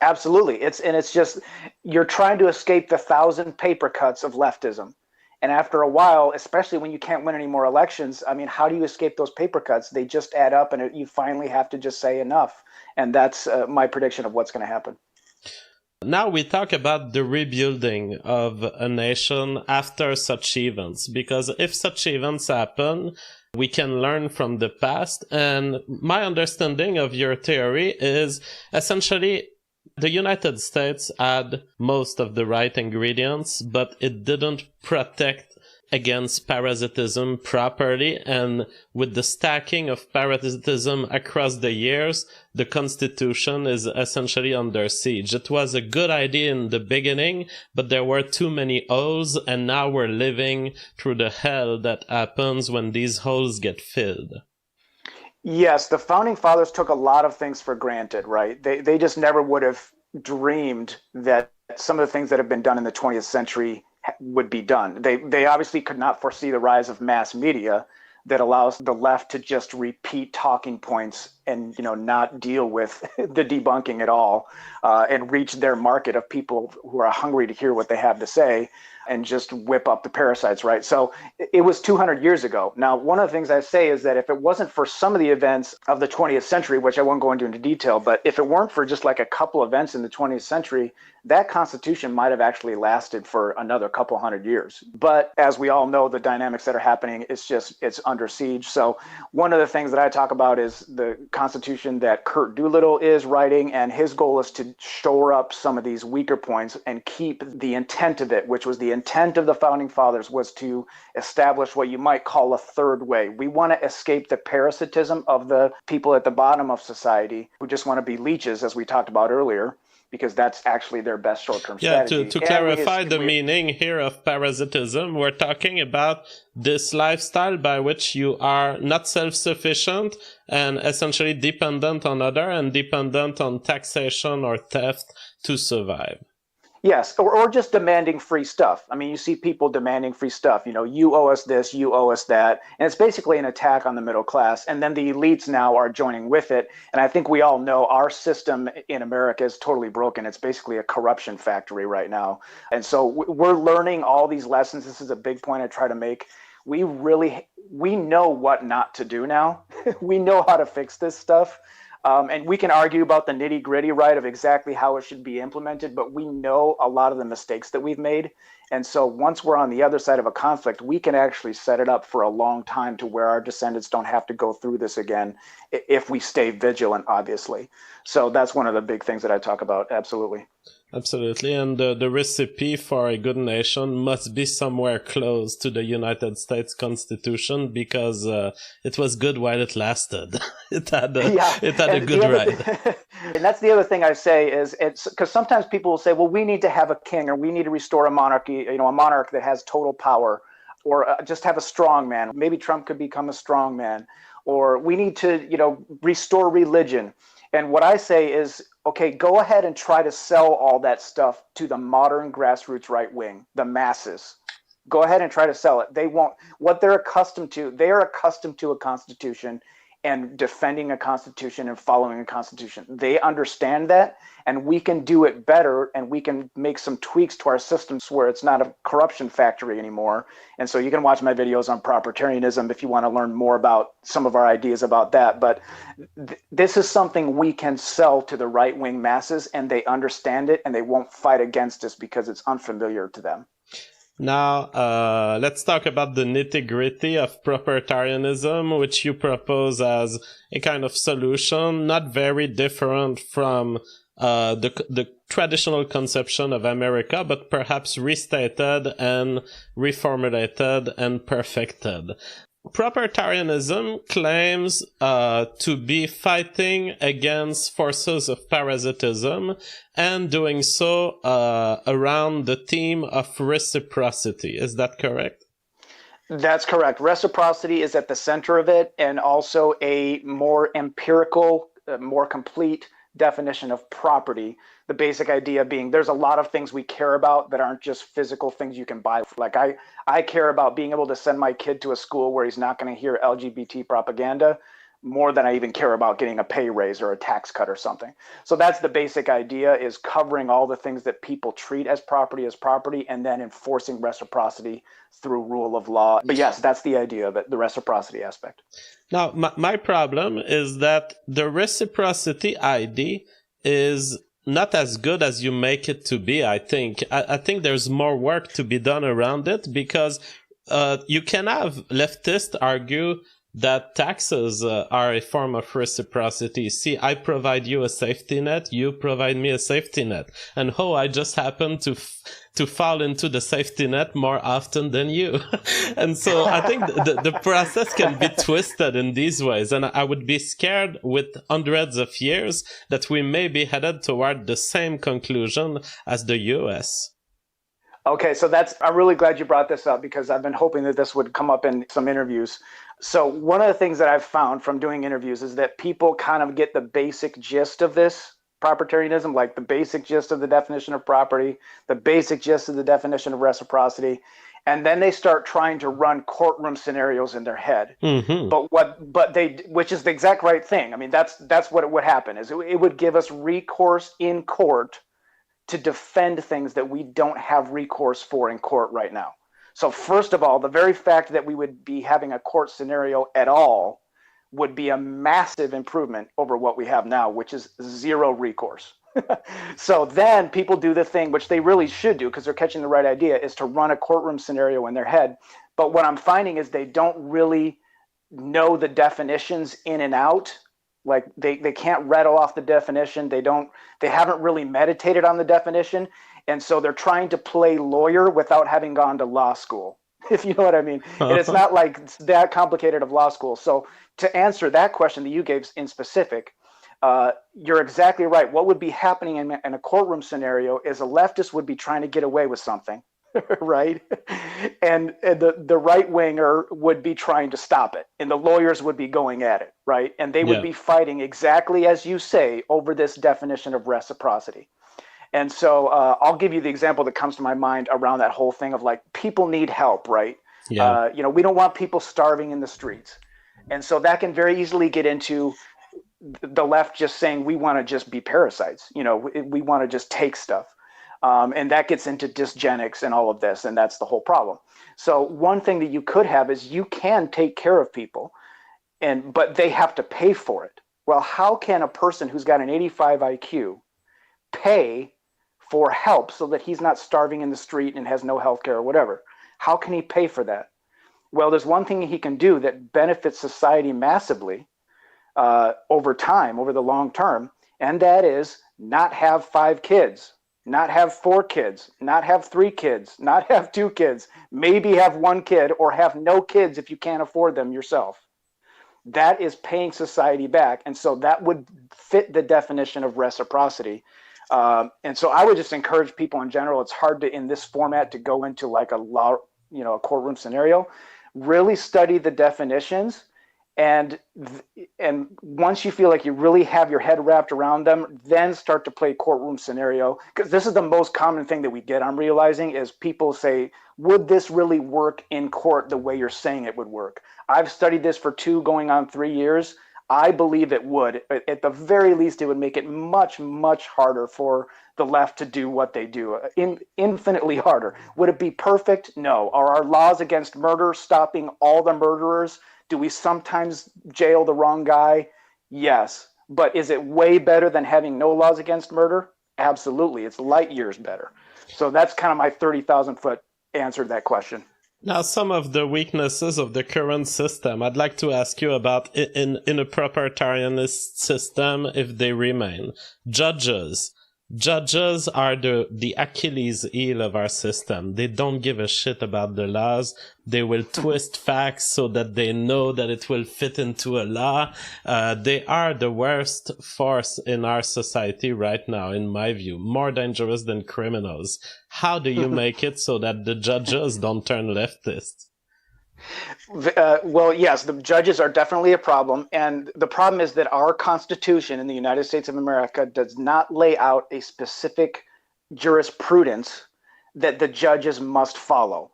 Absolutely. It's just, you're trying to escape the 1,000 paper cuts of leftism. And after a while, especially when you can't win any more elections, I mean, how do you escape those paper cuts? They just add up, and you finally have to just say enough. And that's my prediction of what's going to happen. Now we talk about the rebuilding of a nation after such events, because if such events happen, we can learn from the past. And my understanding of your theory is essentially the United States had most of the right ingredients, but it didn't protect against parasitism properly. And with the stacking of parasitism across the years, the Constitution is essentially under siege. It was a good idea in the beginning, but there were too many holes, and now we're living through the hell that happens when these holes get filled. Yes, the founding fathers took a lot of things for granted, right? They just never would have dreamed that some of the things that have been done in the 20th century would be done. They obviously could not foresee the rise of mass media that allows the left to just repeat talking points and not deal with the debunking at all, and reach their market of people who are hungry to hear what they have to say and just whip up the parasites, right? So it was 200 years ago. Now, one of the things I say is that if it wasn't for some of the events of the 20th century, which I won't go into detail, but if it weren't for just like a couple events in the 20th century, that Constitution might have actually lasted for another couple hundred years. But as we all know, the dynamics that are happening, it's under siege. So one of the things that I talk about is the Constitution that Kurt Doolittle is writing, and his goal is to shore up some of these weaker points and keep the intent of it, which was the intent of the Founding Fathers, was to establish what you might call a third way. We want to escape the parasitism of the people at the bottom of society who just want to be leeches, as we talked about earlier, because that's actually their best short-term strategy. To clarify the meaning here of parasitism, we're talking about this lifestyle by which you are not self-sufficient and essentially dependent on other and dependent on taxation or theft to survive. Yes, or just demanding free stuff. I mean, you see people demanding free stuff. You know, you owe us this, you owe us that. And it's basically an attack on the middle class. And then the elites now are joining with it. And I think we all know our system in America is totally broken. It's basically a corruption factory right now. And so we're learning all these lessons. This is a big point I try to make. We know what not to do now. We know how to fix this stuff. And we can argue about the nitty gritty, right, of exactly how it should be implemented, but we know a lot of the mistakes that we've made. And so once we're on the other side of a conflict, we can actually set it up for a long time to where our descendants don't have to go through this again if we stay vigilant, obviously. So that's one of the big things that I talk about. Absolutely. Absolutely. And the recipe for a good nation must be somewhere close to the United States Constitution, because it was good while it lasted. It had a good ride. And that's the other thing I say is it's because sometimes people will say, well, we need to have a king, or we need to restore a monarchy, a monarch that has total power, or just have a strong man. Maybe Trump could become a strong man, or we need to, restore religion. And what I say is, okay, go ahead and try to sell all that stuff to the modern grassroots right wing, the masses. Go ahead and try to sell it. They won't. What they're accustomed to, they are accustomed to a constitution and defending a constitution and following a constitution. They understand that, and we can do it better, and we can make some tweaks to our systems where it's not a corruption factory anymore. And so you can watch my videos on propertarianism if you want to learn more about some of our ideas about that. But this is something we can sell to the right-wing masses, and they understand it, and they won't fight against us because it's unfamiliar to them. Now, let's talk about the nitty-gritty of propertarianism, which you propose as a kind of solution, not very different from the traditional conception of America, but perhaps restated and reformulated and perfected. Propertarianism claims to be fighting against forces of parasitism, and doing so around the theme of reciprocity. Is that correct? That's correct. Reciprocity is at the center of it, and also a more empirical, more complete definition of property. The basic idea being there's a lot of things we care about that aren't just physical things you can buy. Like I care about being able to send my kid to a school where he's not going to hear LGBT propaganda more than I even care about getting a pay raise or a tax cut or something. So that's the basic idea, is covering all the things that people treat as property, and then enforcing reciprocity through rule of law. But yes, that's the idea of it, the reciprocity aspect. Now, my problem is that the reciprocity idea is not as good as you make it to be, I think. I think there's more work to be done around it, because you can have leftists argue that taxes are a form of reciprocity. See, I provide you a safety net, you provide me a safety net. And I just happen to fall into the safety net more often than you. And so I think the process can be twisted in these ways. And I would be scared with hundreds of years that we may be headed toward the same conclusion as the US. Okay, so I'm really glad you brought this up, because I've been hoping that this would come up in some interviews. So one of the things that I've found from doing interviews is that people kind of get the basic gist of this propertarianism, like the basic gist of the definition of property, the basic gist of the definition of reciprocity, and then they start trying to run courtroom scenarios in their head. Mm-hmm. Which is the exact right thing. I mean, that's what it would happen, is it would give us recourse in court to defend things that we don't have recourse for in court right now. So first of all, the very fact that we would be having a court scenario at all would be a massive improvement over what we have now, which is zero recourse. So then people do the thing which they really should do, because they're catching the right idea, is to run a courtroom scenario in their head. But what I'm finding is they don't really know the definitions in and out Like they can't rattle off the definition. They haven't really meditated on the definition. And so they're trying to play lawyer without having gone to law school, if you know what I mean. And it's not like it's that complicated of law school. So to answer that question that you gave in specific, you're exactly right. What would be happening in a courtroom scenario is a leftist would be trying to get away with something, right? And the right winger would be trying to stop it, and the lawyers would be going at it, right? And they would be fighting exactly as you say over this definition of reciprocity. And so I'll give you the example that comes to my mind around that whole thing of like people need help, right? Yeah. We don't want people starving in the streets. And so that can very easily get into the left just saying we want to just be parasites. We want to just take stuff. And that gets into dysgenics and all of this, and that's the whole problem. So one thing that you could have is you can take care of people, but they have to pay for it. Well, how can a person who's got an 85 IQ pay for help so that he's not starving in the street and has no health care or whatever? How can he pay for that? Well, there's one thing he can do that benefits society massively over time, over the long term, and that is not have 5 kids, not have 4 kids, not have 3 kids, not have 2 kids, maybe have 1 kid or have no kids if you can't afford them yourself. That is paying society back. And so that would fit the definition of reciprocity. And so I would just encourage people in general, it's hard to, in this format, to go into like a courtroom scenario. Really study the definitions, and once you feel like you really have your head wrapped around them, then start to play courtroom scenario. Because this is the most common thing that we get, I'm realizing, is people say, would this really work in court the way you're saying it would work? I've studied this for 2 going on 3 years. I believe it would. At the very least, it would make it much, much harder for the left to do what they do. Infinitely harder. Would it be perfect? No. Are our laws against murder stopping all the murderers? Do we sometimes jail the wrong guy? Yes. But is it way better than having no laws against murder? Absolutely. It's light years better. So that's kind of my 30,000-foot answer to that question. Now, some of the weaknesses of the current system, I'd like to ask you about in a proprietarianist system, if they remain. Judges. Judges are the Achilles heel of our system. They don't give a shit about the laws. They will twist facts so that they know that it will fit into a law. They are the worst force in our society right now, in my view, more dangerous than criminals. How do you make it so that the judges don't turn leftist? Well, yes, the judges are definitely a problem. And the problem is that our Constitution in the United States of America does not lay out a specific jurisprudence that the judges must follow.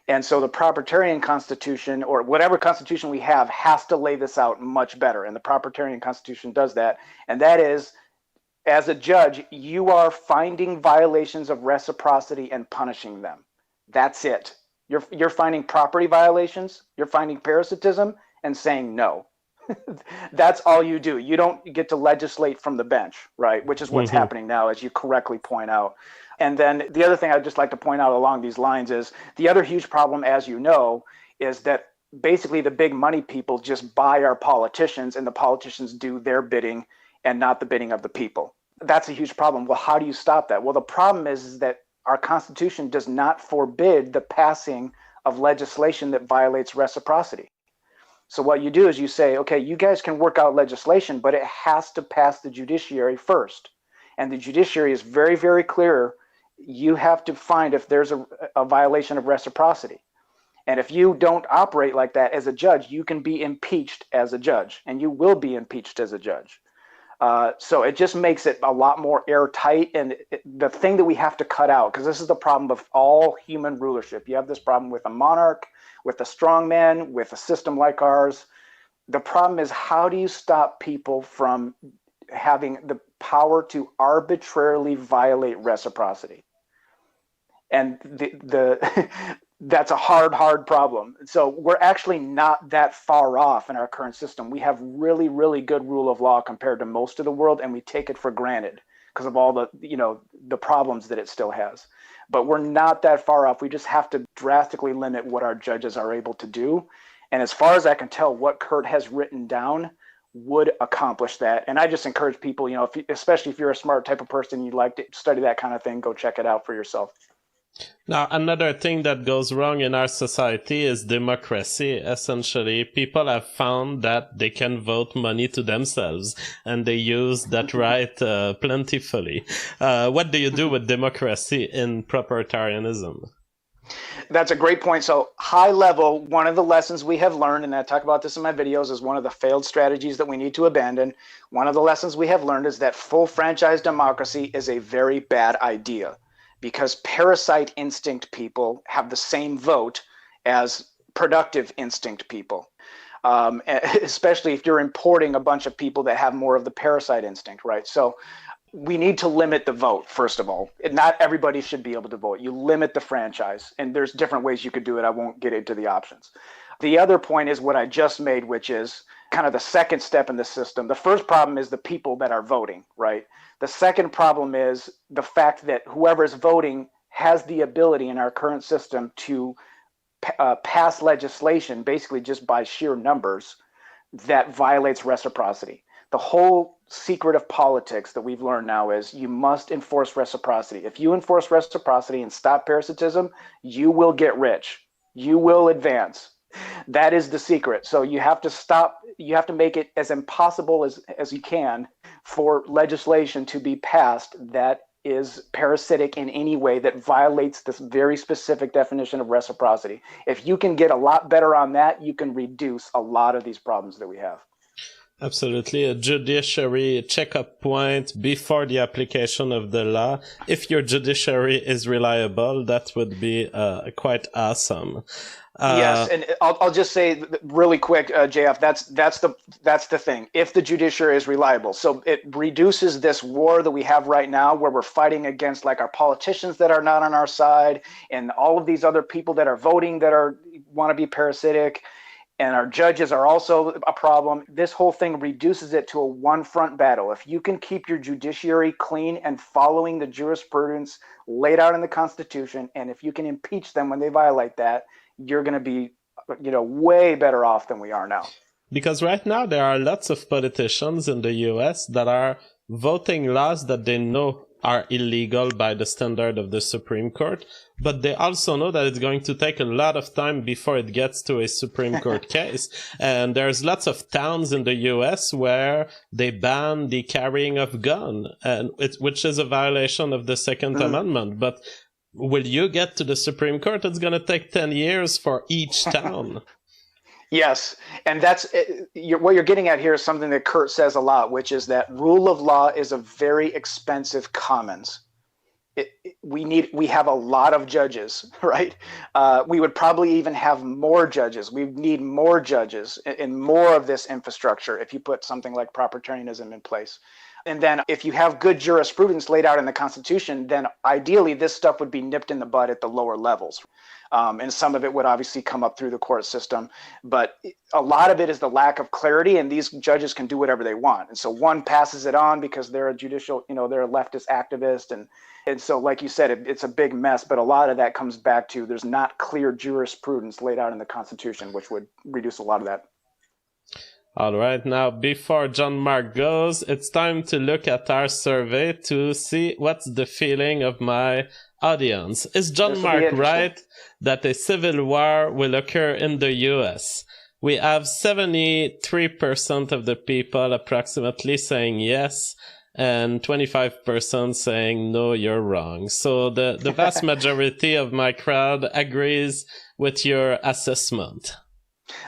And so the proprietarian Constitution, or whatever Constitution we have, has to lay this out much better. And the proprietarian Constitution does that. And that is, as a judge, you are finding violations of reciprocity and punishing them. That's it. You're finding property violations, you're finding parasitism, and saying no. That's all you do. You don't get to legislate from the bench, right? Which is what's happening now, as you correctly point out. And then the other thing I'd just like to point out along these lines is the other huge problem, as you know, is that basically the big money people just buy our politicians, and the politicians do their bidding and not the bidding of the people. That's a huge problem. Well, how do you stop that? Well, the problem is that our Constitution does not forbid the passing of legislation that violates reciprocity. So what you do is you say, okay, you guys can work out legislation, but it has to pass the judiciary first. And the judiciary is very, very clear. You have to find if there's a violation of reciprocity. And if you don't operate like that as a judge, you can be impeached as a judge, and you will be impeached as a judge. So it just makes it a lot more airtight. And the thing that we have to cut out, because this is the problem of all human rulership. You have this problem with a monarch, with a strongman, with a system like ours. The problem is, how do you stop people from having the power to arbitrarily violate reciprocity? And that's a hard problem. So we're actually not that far off in our current system. We have really, really good rule of law compared to most of the world, and we take it for granted because of all the problems that it still has. But we're not that far off. We just have to drastically limit what our judges are able to do. And as far as I can tell, what Kurt has written down would accomplish that. And I just encourage people, especially if you're a smart type of person, you'd like to study that kind of thing, go check it out for yourself. Now, another thing that goes wrong in our society is democracy. Essentially, people have found that they can vote money to themselves, and they use that right plentifully. What do you do with democracy in proprietarianism? That's a great point. So high level, one of the lessons we have learned, and I talk about this in my videos, is one of the failed strategies that we need to abandon. One of the lessons we have learned is that full franchise democracy is a very bad idea, because parasite instinct people have the same vote as productive instinct people, especially if you're importing a bunch of people that have more of the parasite instinct, right? So we need to limit the vote, first of all. Not everybody should be able to vote. You limit the franchise, and there's different ways you could do it. I won't get into the options. The other point is what I just made, which is kind of the second step in the system. The first problem is the people that are voting, right? The second problem is the fact that whoever is voting has the ability in our current system to pass legislation, basically just by sheer numbers, that violates reciprocity. The whole secret of politics that we've learned now is you must enforce reciprocity. If you enforce reciprocity and stop parasitism, you will get rich. You will advance. That is the secret. So you have to make it as impossible as you can for legislation to be passed that is parasitic in any way that violates this very specific definition of reciprocity. If you can get a lot better on that, you can reduce a lot of these problems that we have. Absolutely. A judiciary checkup point before the application of the law. If your judiciary is reliable, that would be quite awesome. Yes, and I'll just say really quick, JF, that's the thing. If the judiciary is reliable, so it reduces this war that we have right now, where we're fighting against like our politicians that are not on our side, and all of these other people that are voting that want to be parasitic, and our judges are also a problem. This whole thing reduces it to a one-front battle. If you can keep your judiciary clean and following the jurisprudence laid out in the Constitution, and if you can impeach them when they violate that, you're going to be, way better off than we are now. Because right now there are lots of politicians in the US that are voting laws that they know are illegal by the standard of the Supreme Court, but they also know that it's going to take a lot of time before it gets to a Supreme Court case. And there's lots of towns in the US where they ban the carrying of gun, which is a violation of the Second Amendment. But will you get to the Supreme Court? It's going to take 10 years for each town. Yes, and that's what you're getting at here is something that Kurt says a lot, which is that rule of law is a very expensive commons. We have a lot of judges, right? We would probably even have more judges. We need more judges and more of this infrastructure if you put something like proprietarianism in place. And then if you have good jurisprudence laid out in the Constitution, then ideally this stuff would be nipped in the bud at the lower levels. And some of it would obviously come up through the court system. But a lot of it is the lack of clarity, and these judges can do whatever they want. And so one passes it on because they're a judicial, they're a leftist activist. And so, like you said, it's a big mess. But a lot of that comes back to there's not clear jurisprudence laid out in the Constitution, which would reduce a lot of that. All right. Now, before John Mark goes, it's time to look at our survey to see what's the feeling of my audience. Is John Mark right that a civil war will occur in the US? We have 73% of the people approximately saying yes, and 25% saying no, you're wrong. So the vast majority of my crowd agrees with your assessment.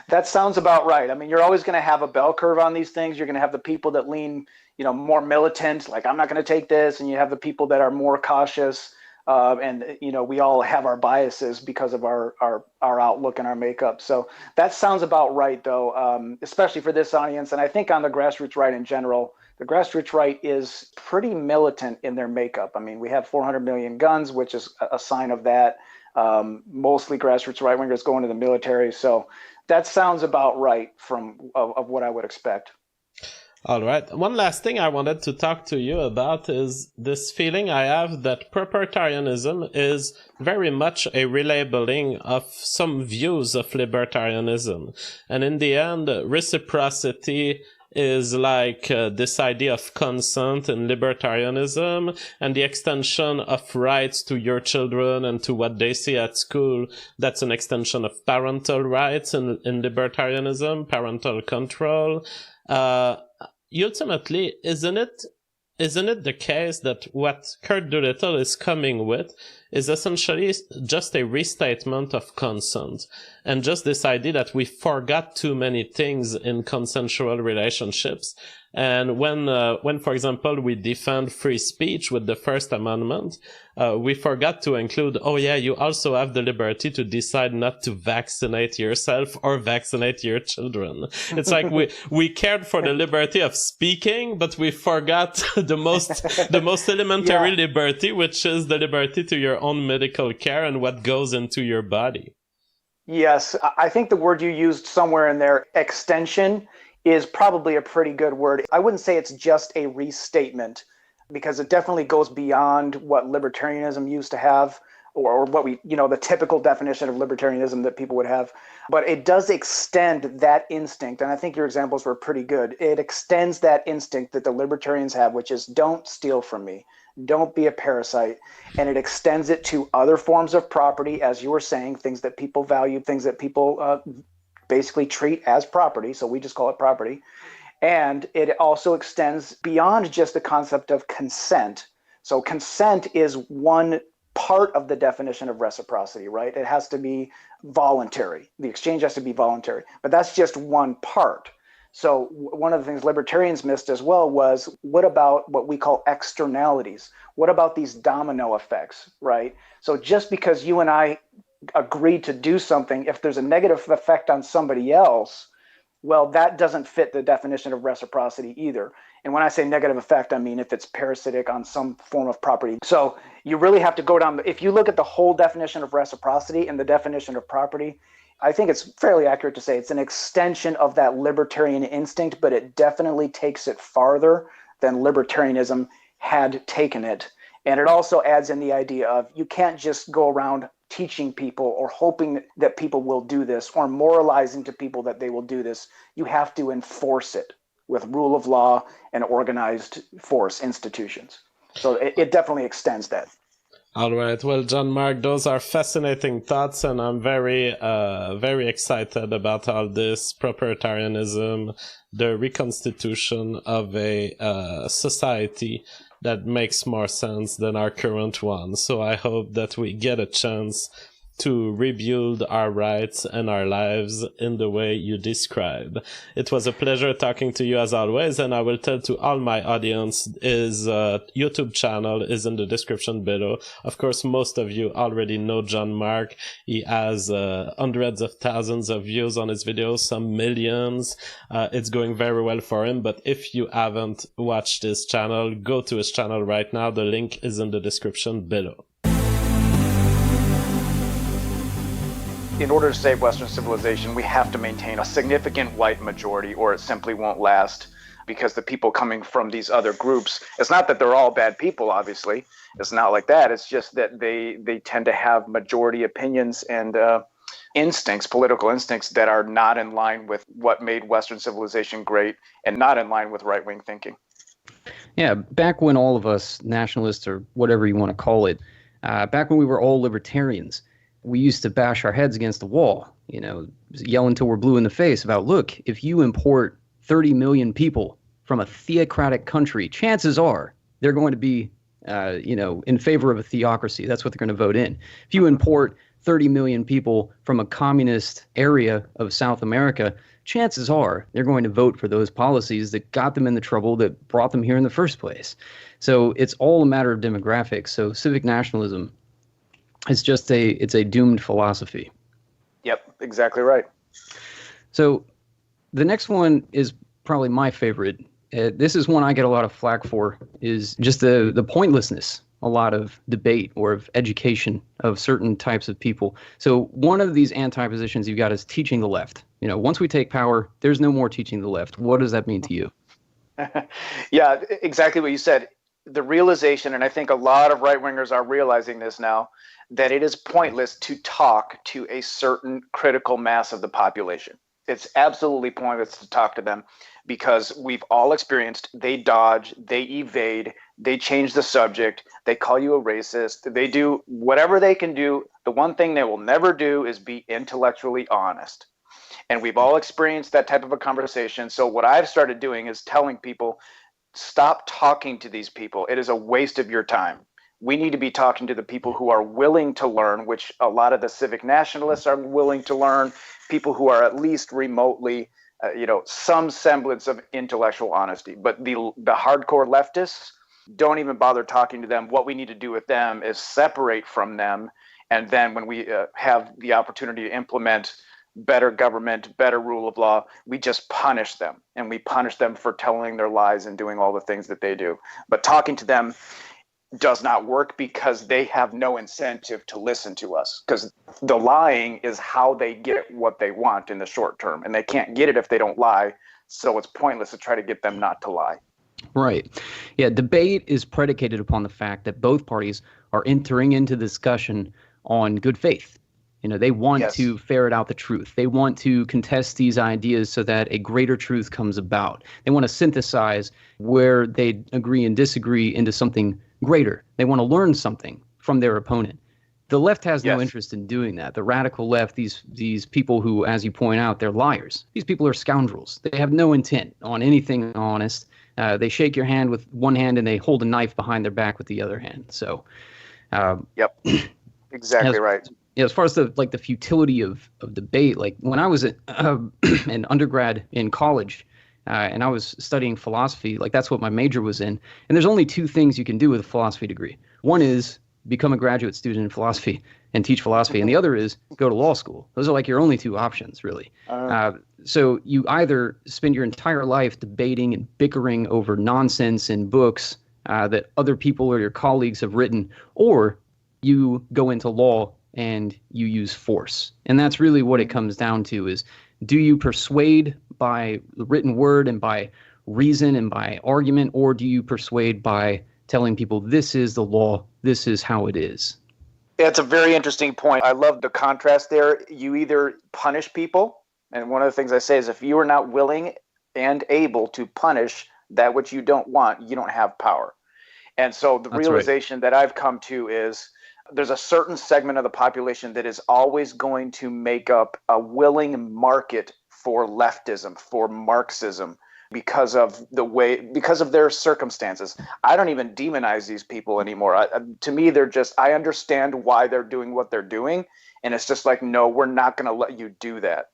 That sounds about right. I mean, you're always going to have a bell curve on these things. You're going to have the people that lean, more militant, like I'm not going to take this. And you have the people that are more cautious. And we all have our biases because of our outlook and our makeup. So that sounds about right, though, especially for this audience. And I think on the grassroots right in general, the grassroots right is pretty militant in their makeup. I mean, we have 400 million guns, which is a sign of that. Mostly grassroots right wingers going to the military. So that sounds about right of what I would expect. All right. One last thing I wanted to talk to you about is this feeling I have that proprietarianism is very much a relabeling of some views of libertarianism. And in the end, reciprocity is like this idea of consent and libertarianism and the extension of rights to your children and to what they see at school. That's an extension of parental rights in libertarianism, parental control. Ultimately, isn't it the case that what Kurt Doolittle is coming with is essentially just a restatement of consent, and just this idea that we forgot too many things in consensual relationships. And when, for example, we defend free speech with the First Amendment, we forgot to include, oh yeah, you also have the liberty to decide not to vaccinate yourself or vaccinate your children. It's like we cared for the liberty of speaking, but we forgot the most elementary liberty, which is the liberty to your own medical care and what goes into your body. Yes, I think the word you used somewhere in there, extension, is probably a pretty good word. I wouldn't say it's just a restatement, because it definitely goes beyond what libertarianism used to have, or what we, the typical definition of libertarianism that people would have. But it does extend that instinct, and I think your examples were pretty good. It extends that instinct that the libertarians have, which is don't steal from me, don't be a parasite, and it extends it to other forms of property, as you were saying, things that people value, things that people basically treat as property, so we just call it property. And it also extends beyond just the concept of consent. So consent is one part of the definition of reciprocity, right? It has to be voluntary. The exchange has to be voluntary, but that's just one part. So one of the things libertarians missed as well was, what about what we call externalities? What about these domino effects, right? So just because you and I agreed to do something, if there's a negative effect on somebody else, well, that doesn't fit the definition of reciprocity either. And when I say negative effect, I mean if it's parasitic on some form of property. So you really have to go down. If you look at the whole definition of reciprocity and the definition of property, I think it's fairly accurate to say it's an extension of that libertarian instinct, but it definitely takes it farther than libertarianism had taken it. And it also adds in the idea of you can't just go around teaching people or hoping that people will do this or moralizing to people that they will do this. You have to enforce it with rule of law and organized force institutions. So it definitely extends that. All right. Well, John Mark, those are fascinating thoughts, and I'm very, very excited about all this proprietarianism, the reconstitution of a society that makes more sense than our current one. So I hope that we get a chance to rebuild our rights and our lives in the way you describe. It was a pleasure talking to you as always, and I will tell to all my audience, his YouTube channel is in the description below. Of course, most of you already know John Mark. He has hundreds of thousands of views on his videos, some millions. It's going very well for him, but if you haven't watched his channel, go to his channel right now. The link is in the description below. In order to save Western civilization, we have to maintain a significant white majority, or it simply won't last, because the people coming from these other groups, it's not that they're all bad people, obviously. It's not like that. It's just that they tend to have majority opinions and instincts, political instincts, that are not in line with what made Western civilization great and not in line with right-wing thinking. Yeah, back when all of us nationalists, or whatever you want to call it, back when we were all libertarians, we used to bash our heads against the wall, yell until we're blue in the face about, look, if you import 30 million people from a theocratic country, chances are they're going to be, in favor of a theocracy. That's what they're going to vote in. If you import 30 million people from a communist area of South America, chances are they're going to vote for those policies that got them in the trouble that brought them here in the first place. So it's all a matter of demographics. So civic nationalism, it's a doomed philosophy. Yep, exactly right. So the next one is probably my favorite. This is one I get a lot of flack for, is just the pointlessness, a lot of debate or of education of certain types of people. So one of these anti-positions you've got is teaching the left. Once we take power, there's no more teaching the left. What does that mean to you? Yeah, exactly what you said. The realization, and I think a lot of right-wingers are realizing this now, that it is pointless to talk to a certain critical mass of the population. It's absolutely pointless to talk to them, because we've all experienced they dodge, they evade, they change the subject, they call you a racist, they do whatever they can do. The one thing they will never do is be intellectually honest. And we've all experienced that type of a conversation. So what I've started doing is telling people, stop talking to these people. It is a waste of your time. We need to be talking to the people who are willing to learn, which a lot of the civic nationalists are willing to learn, people who are at least remotely, some semblance of intellectual honesty. But the hardcore leftists, don't even bother talking to them. What we need to do with them is separate from them. And then when we have the opportunity to implement better government, better rule of law, we just punish them. And we punish them for telling their lies and doing all the things that they do. But talking to them does not work because they have no incentive to listen to us, because the lying is how they get what they want in the short term, and they can't get it if they don't lie. So it's pointless to try to get them not to lie. Right. Yeah, debate is predicated upon the fact that both parties are entering into discussion on good faith. They want to ferret out the truth. They want to contest these ideas so that a greater truth comes about. They want to synthesize where they agree and disagree into something greater. They want to learn something from their opponent. The left has no interest in doing that. The radical left, these people who, as you point out, they're liars. These people are scoundrels. They have no intent on anything honest. They shake your hand with one hand and they hold a knife behind their back with the other hand. So, exactly right. As far as the futility of debate, like when I was an undergrad in college, and I was studying philosophy, like that's what my major was in. And there's only two things you can do with a philosophy degree. One is become a graduate student in philosophy and teach philosophy, and the other is go to law school. Those are like your only two options, really. So you either spend your entire life debating and bickering over nonsense in books that other people or your colleagues have written, or you go into law and you use force. And that's really what it comes down to is, do you persuade by the written word and by reason and by argument, or do you persuade by telling people this is the law, this is how it is? That's a very interesting point. I love the contrast there. You either punish people, and one of the things I say is if you are not willing and able to punish that which you don't want, you don't have power. And so the realization that I've come to is there's a certain segment of the population that is always going to make up a willing market for leftism, for Marxism, because of their circumstances. I don't even demonize these people anymore. To me, I understand why they're doing what they're doing. And it's just like, no, we're not going to let you do that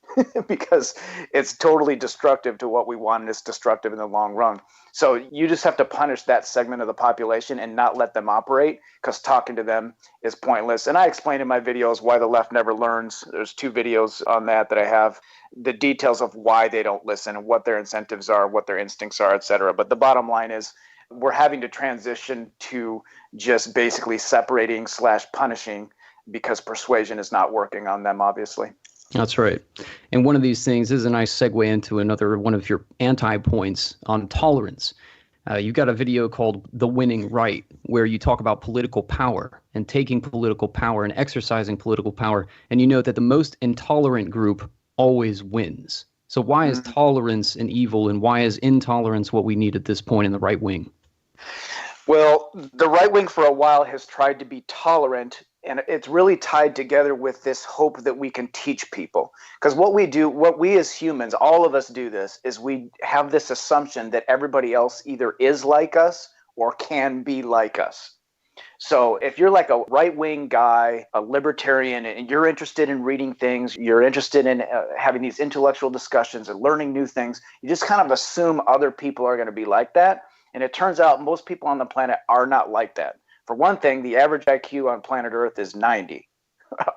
because it's totally destructive to what we want, and it's destructive in the long run. So you just have to punish that segment of the population and not let them operate, because talking to them is pointless. And I explain in my videos why the left never learns. There's 2 videos on that I have, the details of why they don't listen and what their incentives are, what their instincts are, et cetera. But the bottom line is we're having to transition to just basically separating / punishing, because persuasion is not working on them, obviously. That's right. And one of these things is a nice segue into another one of your anti-points on tolerance. You've got a video called The Winning Right, where you talk about political power and taking political power and exercising political power. And you note that the most intolerant group always wins. So why is tolerance an evil, and why is intolerance what we need at this point in the right wing? Well, the right wing for a while has tried to be tolerant, and it's really tied together with this hope that we can teach people. Because what we as humans, all of us do this, is we have this assumption that everybody else either is like us or can be like us. So if you're like a right-wing guy, a libertarian, and you're interested in reading things, you're interested in having these intellectual discussions and learning new things, you just kind of assume other people are going to be like that. And it turns out most people on the planet are not like that. For one thing, the average IQ on planet Earth is 90,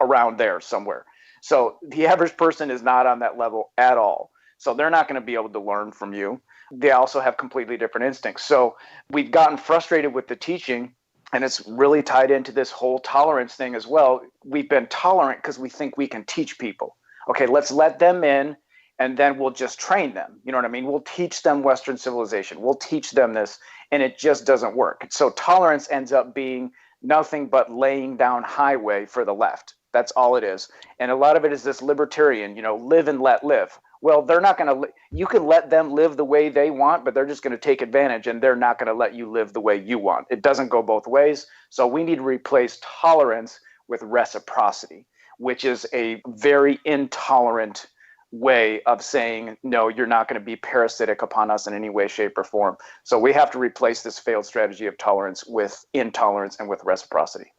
around there somewhere. So the average person is not on that level at all. So they're not going to be able to learn from you. They also have completely different instincts. So we've gotten frustrated with the teaching, and it's really tied into this whole tolerance thing as well. We've been tolerant because we think we can teach people. Okay, let's let them in, and then we'll just train them. You know what I mean? We'll teach them Western civilization. We'll teach them this, and it just doesn't work. So tolerance ends up being nothing but laying down highway for the left. That's all it is. And a lot of it is this libertarian, live and let live. Well, they're not going to, you can let them live the way they want, but they're just going to take advantage and they're not going to let you live the way you want. It doesn't go both ways. So we need to replace tolerance with reciprocity, which is a very intolerant way of saying, no, you're not going to be parasitic upon us in any way, shape, or form. So we have to replace this failed strategy of tolerance with intolerance and with reciprocity.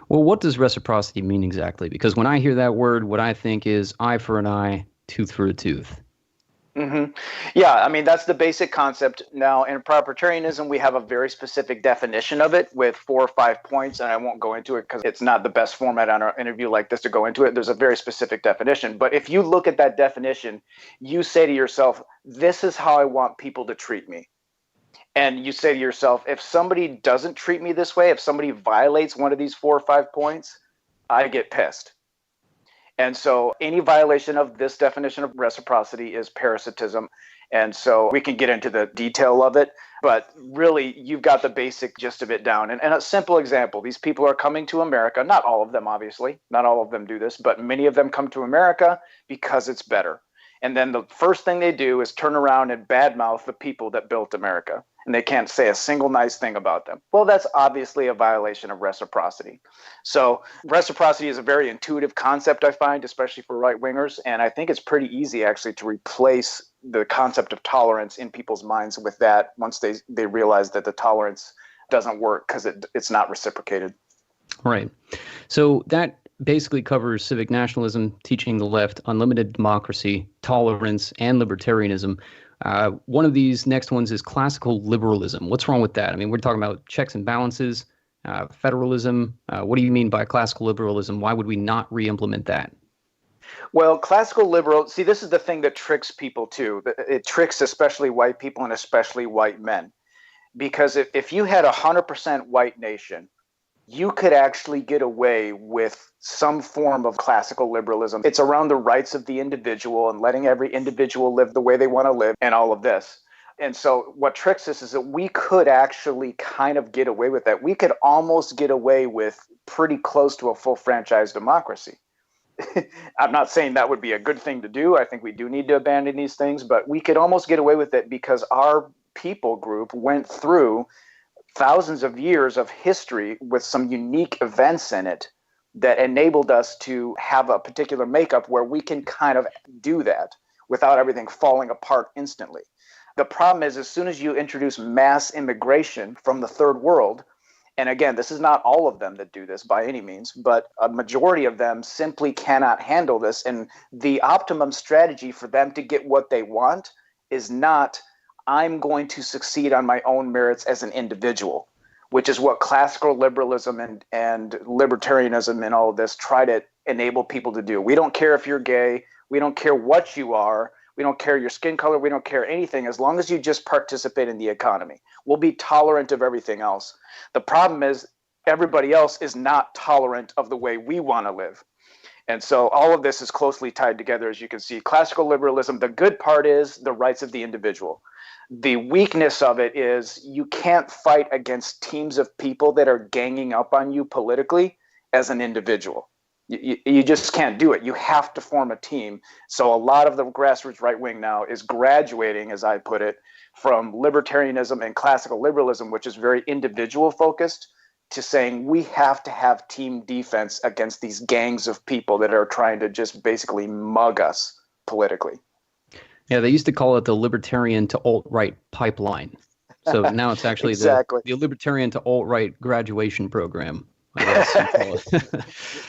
Well, what does reciprocity mean exactly? Because when I hear that word, what I think is eye for an eye, tooth for a tooth. Mm-hmm. Yeah, I mean, that's the basic concept. Now, in proprietarianism, we have a very specific definition of it with 4 or 5 points, and I won't go into it because it's not the best format on our interview like this to go into it. There's a very specific definition. But if you look at that definition, you say to yourself, this is how I want people to treat me. And you say to yourself, if somebody doesn't treat me this way, if somebody violates one of these 4 or 5 points, I get pissed. And so any violation of this definition of reciprocity is parasitism. And so we can get into the detail of it, but really you've got the basic gist of it down. And a simple example, these people are coming to America, not all of them, obviously, not all of them do this, but many of them come to America because it's better. And then the first thing they do is turn around and badmouth the people that built America. And they can't say a single nice thing about them. Well, that's obviously a violation of reciprocity. So reciprocity is a very intuitive concept, I find, especially for right-wingers. And I think it's pretty easy, actually, to replace the concept of tolerance in people's minds with that once they realize that the tolerance doesn't work because it's not reciprocated. Right. So that basically covers civic nationalism, teaching the left unlimited democracy, tolerance, and libertarianism. One of these next ones is classical liberalism. What's wrong with that? I mean, we're talking about checks and balances, federalism. What do you mean by classical liberalism? Why would we not re-implement that? Well, classical liberal, see, this is the thing that tricks people too. It tricks especially white people and especially white men. Because if you had 100% white nation, you could actually get away with some form of classical liberalism. It's around the rights of the individual and letting every individual live the way they want to live and all of this. And so what tricks us is that we could actually kind of get away with that. We could almost get away with pretty close to a full franchise democracy. I'm not saying that would be a good thing to do. I think we do need to abandon these things, but we could almost get away with it because our people group went through thousands of years of history with some unique events in it that enabled us to have a particular makeup where we can kind of do that without everything falling apart instantly. The problem is, as soon as you introduce mass immigration from the third world, and again, this is not all of them that do this by any means, but a majority of them simply cannot handle this. And the optimum strategy for them to get what they want is not, I'm going to succeed on my own merits as an individual, which is what classical liberalism and libertarianism and all of this try to enable people to do. We don't care if you're gay. We don't care what you are. We don't care your skin color. We don't care anything as long as you just participate in the economy. We'll be tolerant of everything else. The problem is everybody else is not tolerant of the way we want to live. And so all of this is closely tied together, as you can see. Classical liberalism, the good part is the rights of the individual. The weakness of it is you can't fight against teams of people that are ganging up on you politically as an individual. You just can't do it. You have to form a team. So a lot of the grassroots right wing now is graduating, as I put it, from libertarianism and classical liberalism, which is very individual focused, to saying we have to have team defense against these gangs of people that are trying to just basically mug us politically. Yeah, they used to call it the libertarian to alt-right pipeline. So now it's actually exactly. the libertarian to alt-right graduation program, I guess you call it.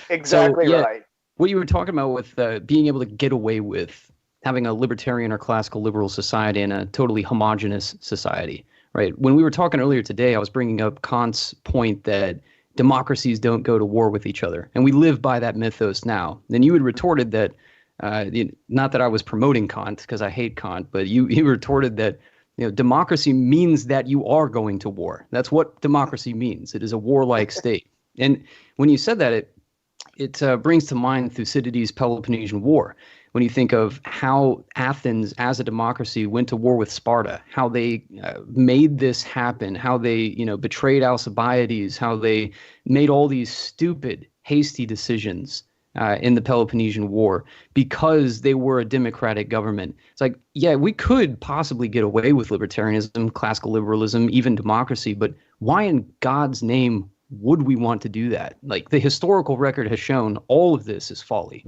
Exactly so, yeah, right. What you were talking about with being able to get away with having a libertarian or classical liberal society and a totally homogenous society, right? When we were talking earlier today, I was bringing up Kant's point that democracies don't go to war with each other. And we live by that mythos now. Then you had retorted that, not that I was promoting Kant because I hate Kant, but you retorted that democracy means that you are going to war. That's what democracy means. It is a warlike state. And when you said that, it brings to mind Thucydides' Peloponnesian War. When you think of how Athens as a democracy went to war with Sparta, how they made this happen, how they betrayed Alcibiades, how they made all these stupid, hasty decisions in the Peloponnesian War because they were a democratic government. It's like, yeah, we could possibly get away with libertarianism, classical liberalism, even democracy, but why in God's name would we want to do that? Like, the historical record has shown all of this is folly.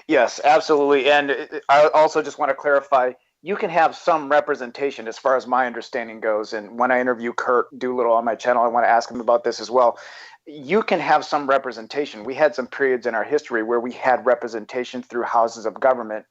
Yes, absolutely. And I also just want to clarify, you can have some representation as far as my understanding goes. And when I interview Kurt Doolittle on my channel, I want to ask him about this as well. You can have some representation. We had some periods in our history where we had representation through houses of government,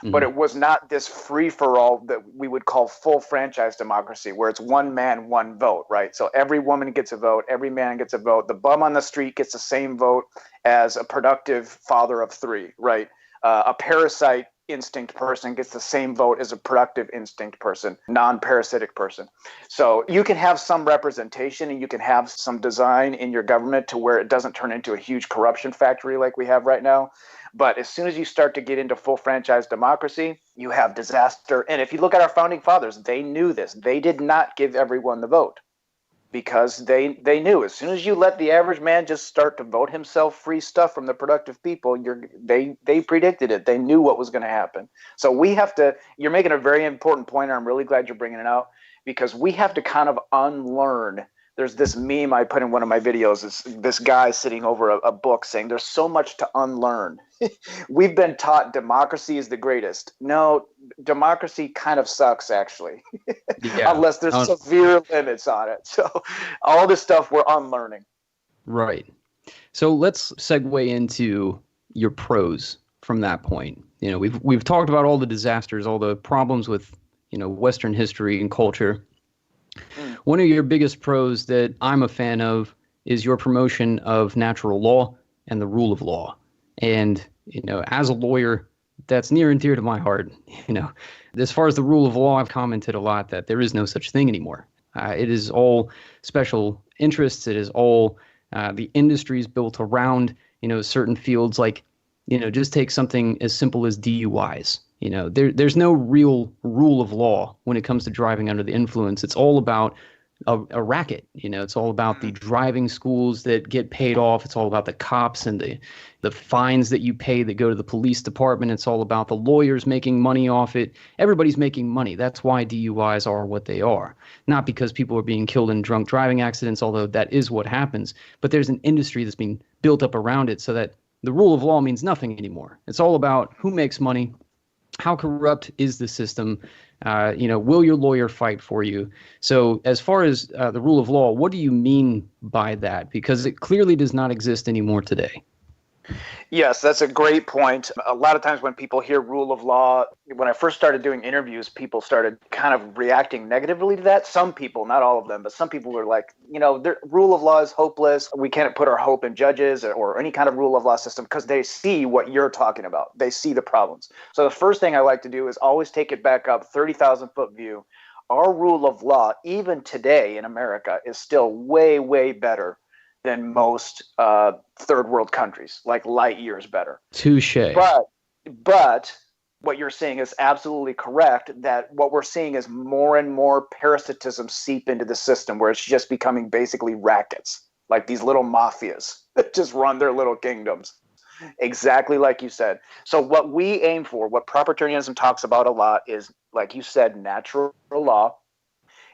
but it was not this free-for-all that we would call full franchise democracy, where it's one man, one vote, right? So every woman gets a vote, every man gets a vote. The bum on the street gets the same vote as a productive father of three, right? A parasite instinct person gets the same vote as a productive instinct person, non-parasitic person. So you can have some representation and you can have some design in your government to where it doesn't turn into a huge corruption factory like we have right now. But as soon as you start to get into full franchise democracy, you have disaster. And if you look at our founding fathers, they knew this. They did not give everyone the vote because they knew as soon as you let the average man just start to vote himself free stuff from the productive people, they predicted it. They knew what was going to happen. So we have to, you're making a very important point, and I'm really glad you're bringing it out, because we have to kind of unlearn. There's this meme I put in one of my videos. It's this guy sitting over a book saying there's so much to unlearn. We've been taught democracy is the greatest. No, democracy kind of sucks, actually, unless there's severe limits on it. So all this stuff we're unlearning. Right. So let's segue into your pros from that point. You know, we've talked about all the disasters, all the problems with, you know, Western history and culture. One of your biggest pros that I'm a fan of is your promotion of natural law and the rule of law. And, you know, as a lawyer, that's near and dear to my heart. You know, as far as the rule of law, I've commented a lot that there is no such thing anymore. It is all special interests. It is all the industries built around, you know, certain fields. Like, you know, just take something as simple as DUIs. You know, there's no real rule of law when it comes to driving under the influence. It's all about a racket. You know, it's all about the driving schools that get paid off. It's all about the cops and the fines that you pay that go to the police department. It's all about the lawyers making money off it. Everybody's making money. That's why DUIs are what they are. Not because people are being killed in drunk driving accidents, although that is what happens. But there's an industry that's being built up around it so that the rule of law means nothing anymore. It's all about who makes money. How corrupt is the system? You know, will your lawyer fight for you? So as far as the rule of law, what do you mean by that? Because it clearly does not exist anymore today. Yes, that's a great point. A lot of times when people hear rule of law, when I first started doing interviews, people started kind of reacting negatively to that. Some people, not all of them, but some people were like, you know, the rule of law is hopeless. We can't put our hope in judges or any kind of rule of law system because they see what you're talking about. They see the problems. So the first thing I like to do is always take it back up 30,000-foot view. Our rule of law, even today in America, is still way, way better than most third world countries, like light years better. Touche. But what you're saying is absolutely correct, that what we're seeing is more and more parasitism seep into the system where it's just becoming basically rackets, like these little mafias that just run their little kingdoms. Exactly like you said. So what we aim for, what propertarianism talks about a lot is, like you said, natural law.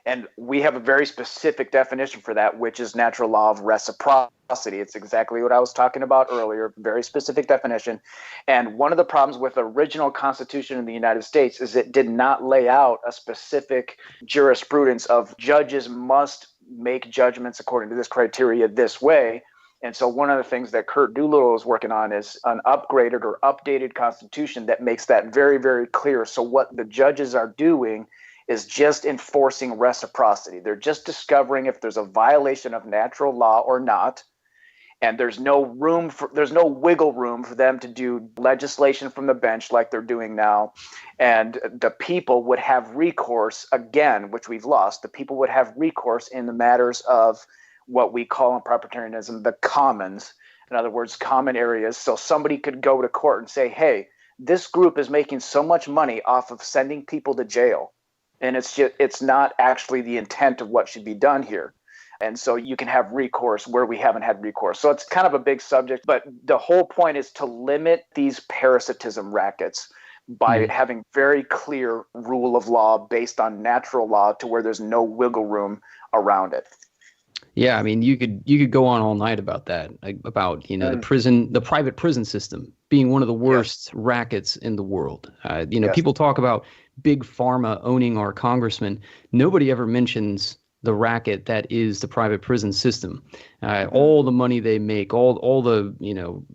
And we have a very specific definition for that, which is natural law of reciprocity. It's exactly what I was talking about earlier, very specific definition. And one of the problems with the original Constitution in the United States is it did not lay out a specific jurisprudence of judges must make judgments according to this criteria this way. And so one of the things that Kurt Doolittle is working on is an upgraded or updated Constitution that makes that very, very clear. So what the judges are doing is just enforcing reciprocity. They're just discovering if there's a violation of natural law or not. And there's no wiggle room for them to do legislation from the bench like they're doing now. And the people would have recourse again, which we've lost. The people would have recourse in the matters of what we call in proprietarianism the commons. In other words, common areas. So somebody could go to court and say, hey, this group is making so much money off of sending people to jail. And it's not actually the intent of what should be done here. And so you can have recourse where we haven't had recourse. So it's kind of a big subject, but the whole point is to limit these parasitism rackets by having very clear rule of law based on natural law to where there's no wiggle room around it. Yeah, I mean, you could go on all night about that, like, about the private prison system being one of the worst rackets in the world. People talk about big pharma owning our congressmen. Nobody ever mentions the racket that is the private prison system. All the money they make, all the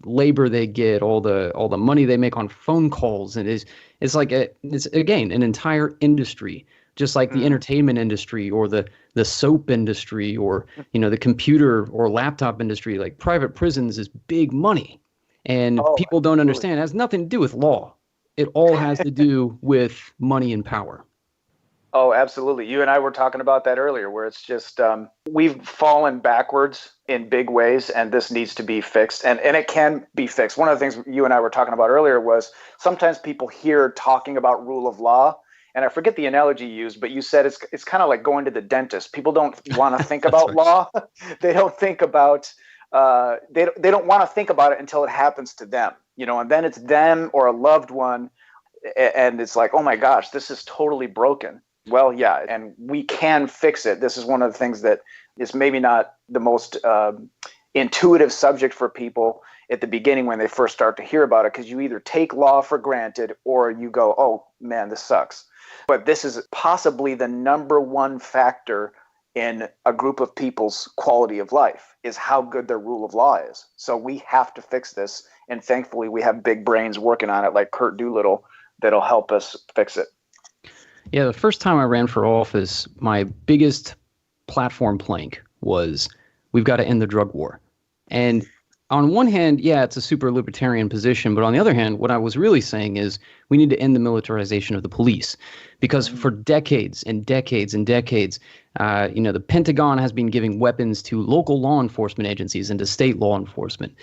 labor they get, all the money they make on phone calls, and it's like it's again an entire industry. Just like the entertainment industry or the soap industry or, the computer or laptop industry, like private prisons is big money. And people don't understand. It has nothing to do with law. It all has to do with money and power. Oh, absolutely. You and I were talking about that earlier, where it's just we've fallen backwards in big ways, and this needs to be fixed. And it can be fixed. One of the things you and I were talking about earlier was sometimes people hear talking about rule of law. And I forget the analogy you used, but you said it's kind of like going to the dentist. People don't want to think about law. They don't think about they don't want to think about it until it happens to them, and then it's them or a loved one, and it's like, oh my gosh, this is totally broken. Well, yeah, and we can fix it. This is one of the things that is maybe not the most intuitive subject for people at the beginning when they first start to hear about it, because you either take law for granted or you go, oh man, this sucks. But this is possibly the number one factor in a group of people's quality of life, is how good their rule of law is. So we have to fix this. And thankfully, we have big brains working on it like Kurt Doolittle that'll help us fix it. Yeah, the first time I ran for office, my biggest platform plank was we've got to end the drug war. And on one hand, yeah, it's a super libertarian position. But on the other hand, what I was really saying is we need to end the militarization of the police, because for decades and decades and decades, the Pentagon has been giving weapons to local law enforcement agencies and to state law enforcement.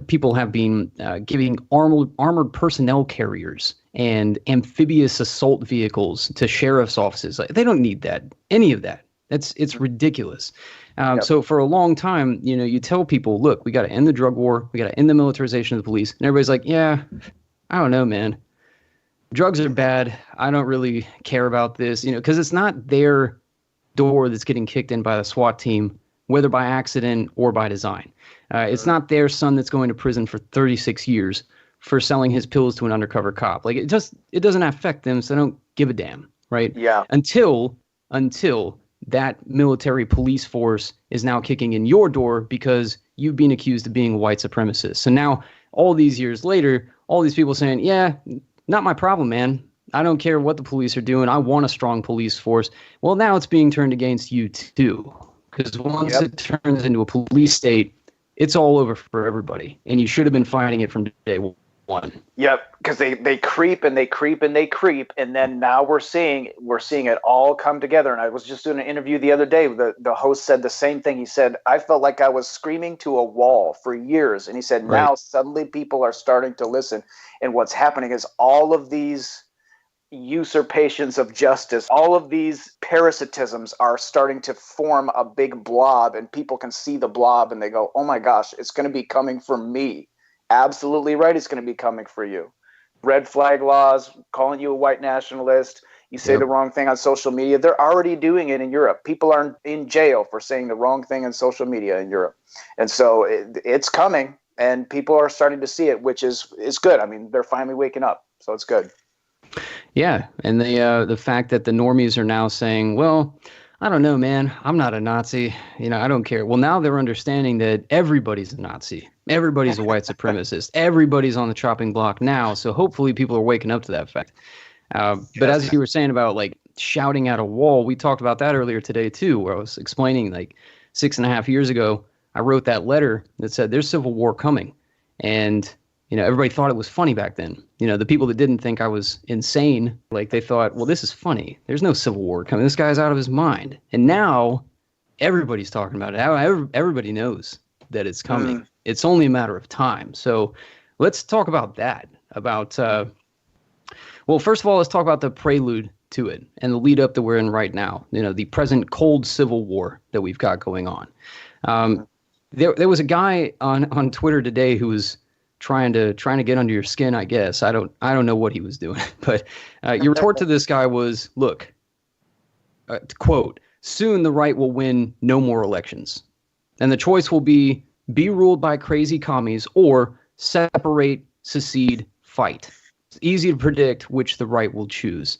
People have been giving armored personnel carriers and amphibious assault vehicles to sheriff's offices. They don't need that, any of that. It's ridiculous. So for a long time, you tell people, look, we got to end the drug war. We got to end the militarization of the police. And everybody's like, yeah, I don't know, man. Drugs are bad. I don't really care about this, because it's not their door that's getting kicked in by the SWAT team, whether by accident or by design. It's not their son that's going to prison for 36 years for selling his pills to an undercover cop. Like, it doesn't affect them, so they don't give a damn, right? Yeah. Until that military police force is now kicking in your door because you've been accused of being a white supremacist. So now, all these years later, all these people saying, yeah, not my problem, man. I don't care what the police are doing. I want a strong police force. Well, now it's being turned against you too. Because once it turns into a police state, it's all over for everybody. And you should have been fighting it from day one. Yep, because they creep and they creep and they creep, and then now we're seeing it all come together. And I was just doing an interview the other day. The host said the same thing. He said, I felt like I was screaming to a wall for years. And he said, now suddenly people are starting to listen. And what's happening is all of these usurpations of justice, all of these parasitisms are starting to form a big blob, and people can see the blob and they go, oh my gosh, it's going to be coming for me. Absolutely right. It's going to be coming for you. Red flag laws, calling you a white nationalist. You say the wrong thing on social media. They're already doing it in Europe. People are in jail for saying the wrong thing on social media in Europe. And so it's coming, and people are starting to see it, which is good. I mean, they're finally waking up. So it's good. Yeah. And the fact that the normies are now saying, well, I don't know, man, I'm not a Nazi. I don't care. Well, now they're understanding that everybody's a Nazi. Everybody's a white supremacist. Everybody's on the chopping block now. So hopefully people are waking up to that fact. But as you were saying about like shouting at a wall, we talked about that earlier today too, where I was explaining like 6.5 years ago, I wrote that letter that said there's civil war coming. And, everybody thought it was funny back then. The people that didn't think I was insane, like they thought, well, this is funny. There's no civil war coming. This guy's out of his mind. And now everybody's talking about it. Everybody knows that it's coming. It's only a matter of time. So let's talk about that. Well, first of all, let's talk about the prelude to it, and the lead up that we're in right now, the present cold civil war that we've got going on. There was a guy on Twitter today who was trying to get under your skin, I guess. I don't know what he was doing, but your retort to this guy was, look, quote, soon the right will win no more elections. And the choice will be ruled by crazy commies or separate, secede, fight. It's easy to predict which the right will choose.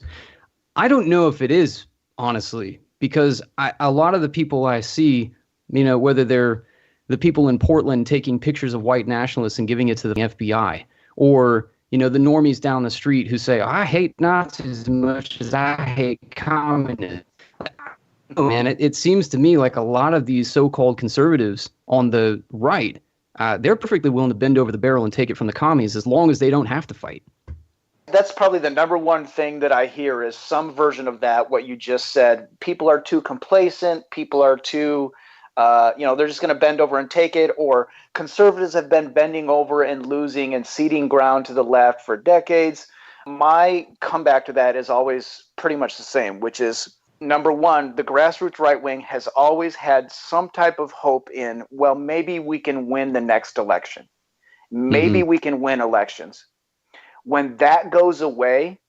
I don't know if it is, honestly, because a lot of the people I see, whether they're the people in Portland taking pictures of white nationalists and giving it to the FBI, or, the normies down the street who say, I hate Nazis as much as I hate communists. Oh, man, it seems to me like a lot of these so-called conservatives on the right, they're perfectly willing to bend over the barrel and take it from the commies as long as they don't have to fight. That's probably the number one thing that I hear is some version of that, what you just said. People are too complacent. People are too, they're just going to bend over and take it. Or conservatives have been bending over and losing and ceding ground to the left for decades. My comeback to that is always pretty much the same, which is, number one, the grassroots right wing has always had some type of hope in, well, maybe we can win the next election. Maybe we can win elections. When that goes away,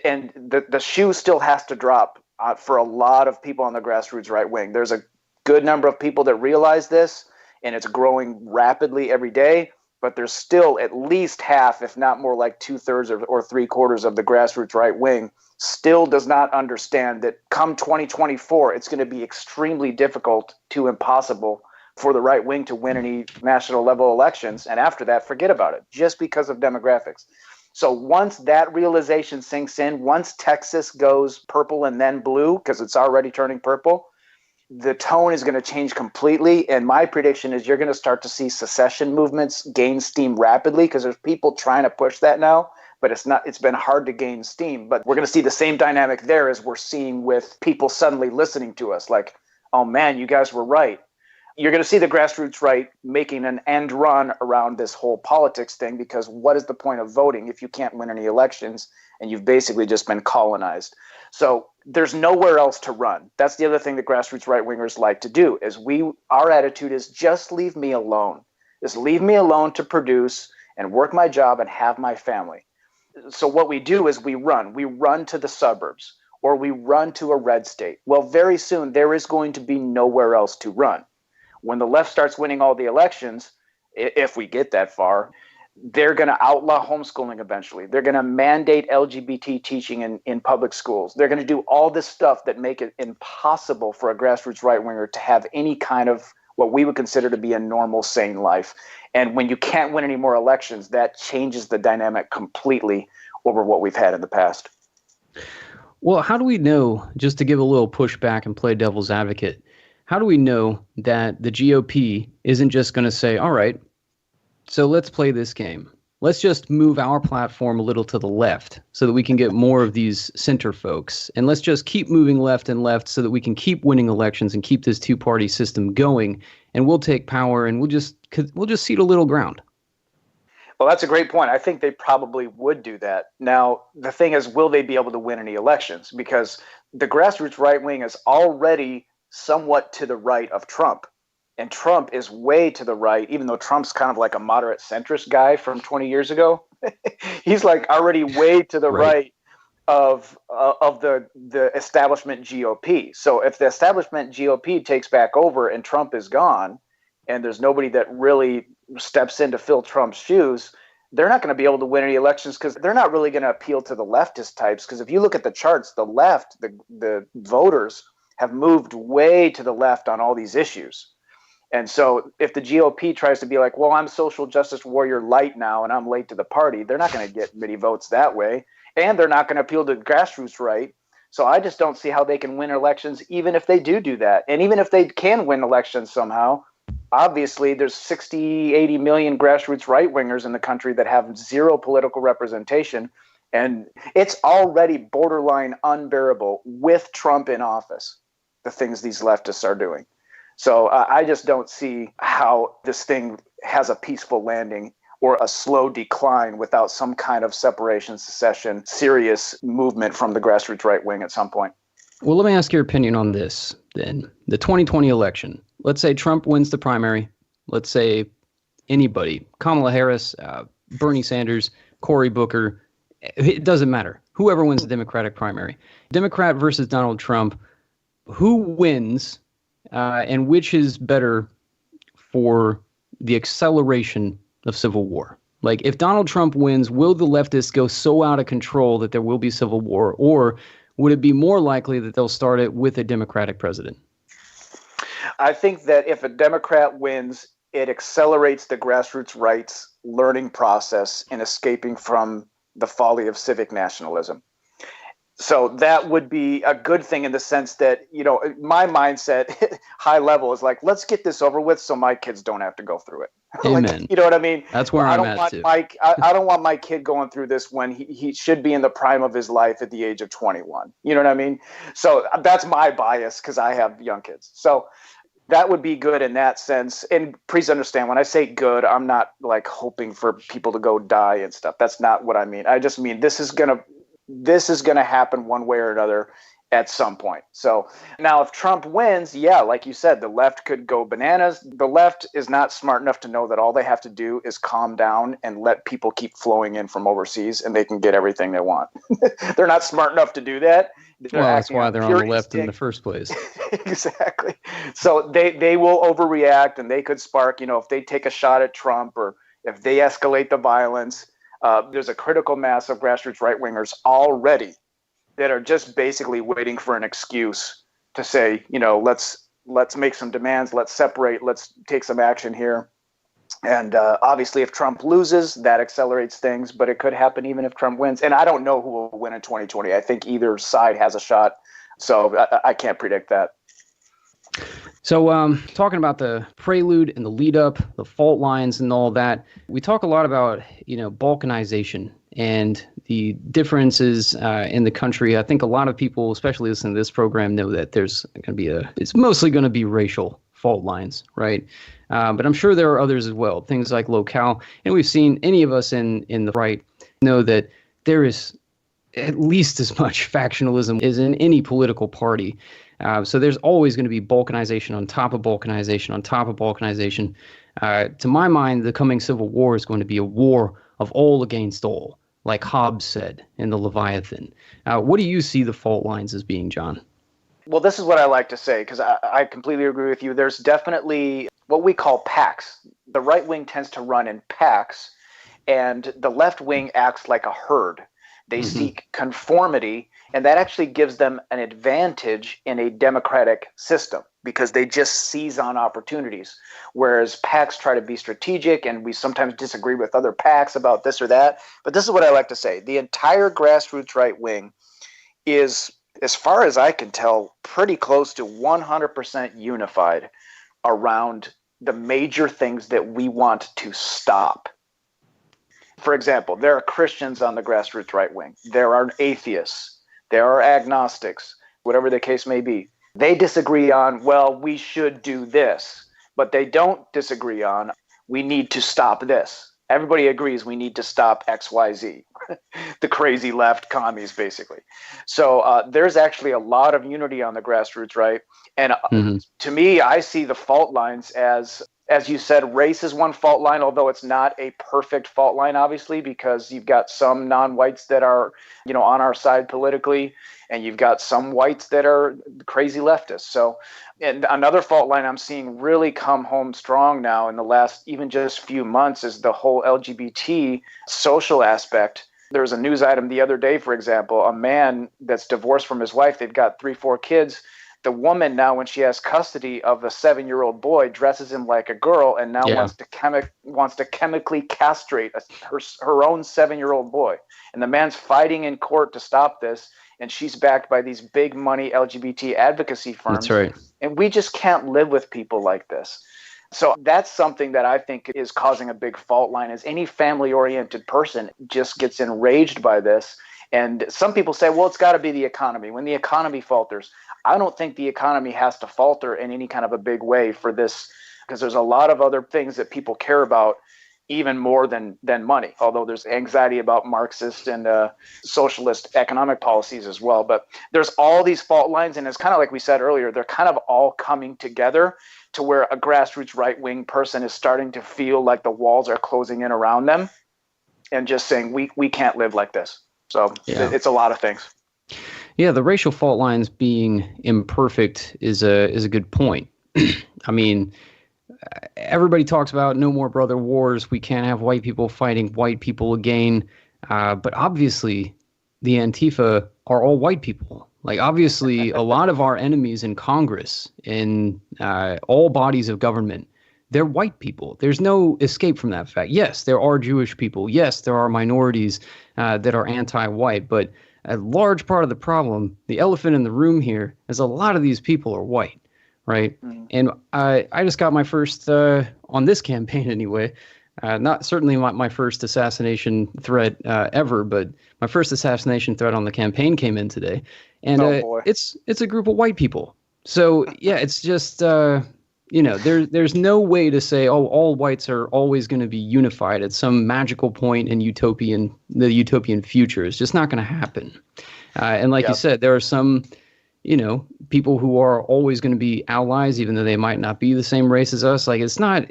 and the shoe still has to drop for a lot of people on the grassroots right wing. There's a good number of people that realize this, and it's growing rapidly every day. But there's still at least half, if not more like 2/3 or 3/4 of the grassroots right wing still does not understand that come 2024, it's going to be extremely difficult to impossible for the right wing to win any national level elections. And after that, forget about it, just because of demographics. So once that realization sinks in, once Texas goes purple and then blue, because it's already turning purple, the tone is going to change completely. And my prediction is you're going to start to see secession movements gain steam rapidly, because there's people trying to push that now, but it's been hard to gain steam. But we're going to see the same dynamic there as we're seeing with people suddenly listening to us like, oh man, you guys were right. You're going to see the grassroots right making an end run around this whole politics thing, because what is the point of voting if you can't win any elections and you've basically just been colonized? So there's nowhere else to run. That's the other thing that grassroots right-wingers like to do is our attitude is just leave me alone. Just leave me alone to produce and work my job and have my family. So what we do is we run to the suburbs, or we run to a red state. Well, very soon there is going to be nowhere else to run. When the left starts winning all the elections, if we get that far, they're going to outlaw homeschooling eventually. They're going to mandate LGBT teaching in public schools. They're going to do all this stuff that make it impossible for a grassroots right-winger to have any kind of what we would consider to be a normal, sane life. And when you can't win any more elections, that changes the dynamic completely over what we've had in the past. Well, how do we know, just to give a little pushback and play devil's advocate, how do we know that the GOP isn't just going to say, all right, so let's play this game. Let's just move our platform a little to the left so that we can get more of these center folks. And let's just keep moving left and left so that we can keep winning elections and keep this two-party system going. And we'll take power and we'll just cede a little ground. Well, that's a great point. I think they probably would do that. Now, the thing is, will they be able to win any elections? Because the grassroots right wing is already somewhat to the right of Trump. And Trump is way to the right, even though Trump's kind of like a moderate centrist guy from 20 years ago. He's like already way to the right of the establishment GOP. So if the establishment GOP takes back over and Trump is gone, and there's nobody that really steps in to fill Trump's shoes, they're not going to be able to win any elections, because they're not really going to appeal to the leftist types. Because if you look at the charts, the left, the voters have moved way to the left on all these issues. And so if the GOP tries to be like, well, I'm social justice warrior light now and I'm late to the party, they're not going to get many votes that way. And they're not going to appeal to grassroots right. So I just don't see how they can win elections, even if they do that. And even if they can win elections somehow, obviously there's 60, 80 million grassroots right-wingers in the country that have zero political representation. And it's already borderline unbearable with Trump in office, the things these leftists are doing. So I just don't see how this thing has a peaceful landing or a slow decline without some kind of separation, secession, serious movement from the grassroots right wing at some point. Well, let me ask your opinion on this then. The 2020 election. Let's say Trump wins the primary. Let's say anybody, Kamala Harris, Bernie Sanders, Cory Booker, it doesn't matter. Whoever wins the Democratic primary. Democrat versus Donald Trump, who wins and which is better for the acceleration of civil war? Like, if Donald Trump wins, will the leftists go so out of control that there will be civil war? Or would it be more likely that they'll start it with a Democratic president? I think that if a Democrat wins, it accelerates the grassroots rights learning process in escaping from the folly of civic nationalism. So that would be a good thing in the sense that, my mindset, high level, is like, let's get this over with so my kids don't have to go through it. Amen. Like, you know what I mean? That's where I'm at too. I don't want my kid going through this when he should be in the prime of his life at the age of 21. You know what I mean? So that's my bias because I have young kids. So that would be good in that sense. And please understand, when I say good, I'm not like hoping for people to go die and stuff. That's not what I mean. I just mean this is gonna happen one way or another at some point. So now if Trump wins, yeah, like you said, the left could go bananas. The left is not smart enough to know that all they have to do is calm down and let people keep flowing in from overseas and they can get everything they want. They're not smart enough to do that. That's why they're on the left in the first place. Exactly. So they will overreact, and they could spark, if they take a shot at Trump or if they escalate the violence. There's a critical mass of grassroots right-wingers already that are just basically waiting for an excuse to say, let's make some demands, let's separate, let's take some action here. And obviously, if Trump loses, that accelerates things, but it could happen even if Trump wins. And I don't know who will win in 2020. I think either side has a shot, so I can't predict that. So talking about the prelude and the lead up, the fault lines and all that, we talk a lot about, balkanization and the differences in the country. I think a lot of people, especially listening to this program, know that there's going to be it's mostly going to be racial fault lines, right? But I'm sure there are others as well, things like locale. And we've seen any of us in the right know that there is at least as much factionalism as in any political party. So there's always going to be balkanization on top of balkanization on top of balkanization. To my mind, the coming civil war is going to be a war of all against all, like Hobbes said in the Leviathan. What do you see the fault lines as being, John? Well, this is what I like to say, because I completely agree with you. There's definitely what we call packs. The right wing tends to run in packs, and the left wing acts like a herd. They seek conformity, and that actually gives them an advantage in a democratic system because they just seize on opportunities. Whereas PACs try to be strategic, and we sometimes disagree with other PACs about this or that. But this is what I like to say. The entire grassroots right wing is, as far as I can tell, pretty close to 100% unified around the major things that we want to stop. For example, there are Christians on the grassroots right wing. There are atheists. There are agnostics, whatever the case may be. They disagree on, well, we should do this, but they don't disagree on, we need to stop this. Everybody agrees we need to stop XYZ, the crazy left commies, basically. So there's actually a lot of unity on the grassroots right. And to me, I see the fault lines as you said, race is one fault line, although it's not a perfect fault line, obviously, because you've got some non-whites that are, on our side politically, and you've got some whites that are crazy leftists. So, and another fault line I'm seeing really come home strong now in the last even just few months is the whole LGBT social aspect. There was a news item the other day, for example, a man that's divorced from his wife, they've got 3-4 kids. The woman now, when she has custody of a 7-year-old boy, dresses him like a girl and now wants to chemically castrate her own 7-year-old boy. And the man's fighting in court to stop this, and she's backed by these big money LGBT advocacy firms. That's right. And we just can't live with people like this. So that's something that I think is causing a big fault line, is any family-oriented person just gets enraged by this. And some people say, well, it's got to be the economy. When the economy falters, I don't think the economy has to falter in any kind of a big way for this, because there's a lot of other things that people care about even more than money, although there's anxiety about Marxist and socialist economic policies as well. But there's all these fault lines, and it's kind of like we said earlier, they're kind of all coming together to where a grassroots right-wing person is starting to feel like the walls are closing in around them and just saying, we can't live like this. So it's a lot of things. Yeah, the racial fault lines being imperfect is a good point. I mean, everybody talks about no more brother wars. We can't have white people fighting white people again. But obviously, the Antifa are all white people. Like, obviously, a lot of our enemies in Congress, in all bodies of government, they're white people. There's no escape from that fact. Yes, there are Jewish people. Yes, there are minorities that are anti-white. But a large part of the problem, the elephant in the room here, is a lot of these people are white. Right. And I just got my first, on this campaign anyway, not certainly my first assassination threat ever, but my first assassination threat on the campaign came in today. And it's a group of white people. So, yeah, it's just, there's no way to say, oh, all whites are always going to be unified at some magical point in the utopian future. It's just not going to happen. And like you said, there are some people who are always going to be allies, even though they might not be the same race as us. Like, it's not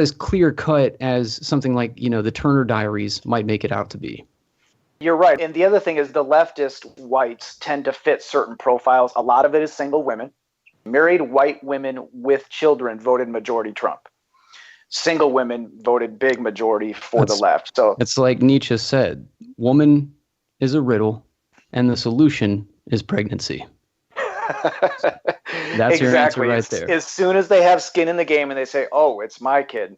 as clear cut as something like, the Turner Diaries might make it out to be. You're right. And the other thing is the leftist whites tend to fit certain profiles. A lot of it is single women. Married white women with children voted majority Trump. Single women voted big majority for the left. So it's like Nietzsche said, woman is a riddle and the solution is pregnancy. That's your answer right there. As soon as they have skin in the game and they say, oh, it's my kid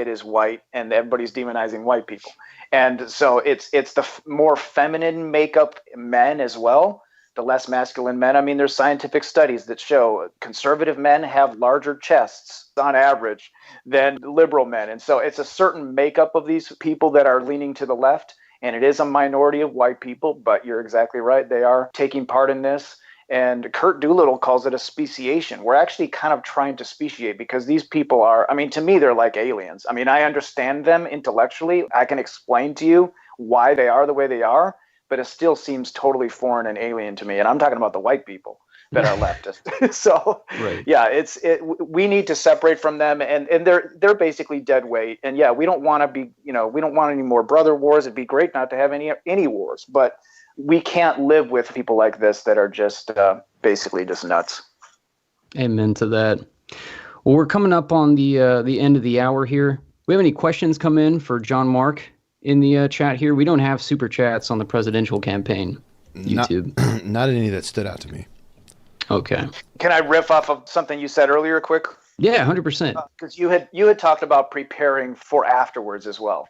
is white, and everybody's demonizing white people. And so it's the more feminine makeup men as well, the less masculine men. I mean, there's scientific studies that show conservative men have larger chests on average than liberal men. And so it's a certain makeup of these people that are leaning to the left. And it is a minority of white people, but you're exactly right. They are taking part in this. And Kurt Doolittle calls it a speciation. We're actually kind of trying to speciate because these people are, I mean, to me, they're like aliens. I mean, I understand them intellectually. I can explain to you why they are the way they are, but it still seems totally foreign and alien to me. And I'm talking about the white people that are leftist. So, yeah, we need to separate from them. And they're basically dead weight. And yeah, we don't want to be, we don't want any more brother wars. It'd be great not to have any wars, but we can't live with people like this that are just basically just nuts. Amen to that. Well, we're coming up on the end of the hour here. We have any questions come in for John Mark in the chat here? We don't have super chats on the presidential campaign YouTube. Not any that stood out to me. Okay. Can I riff off of something you said earlier quick? Yeah, 100%. Because you had talked about preparing for afterwards as well.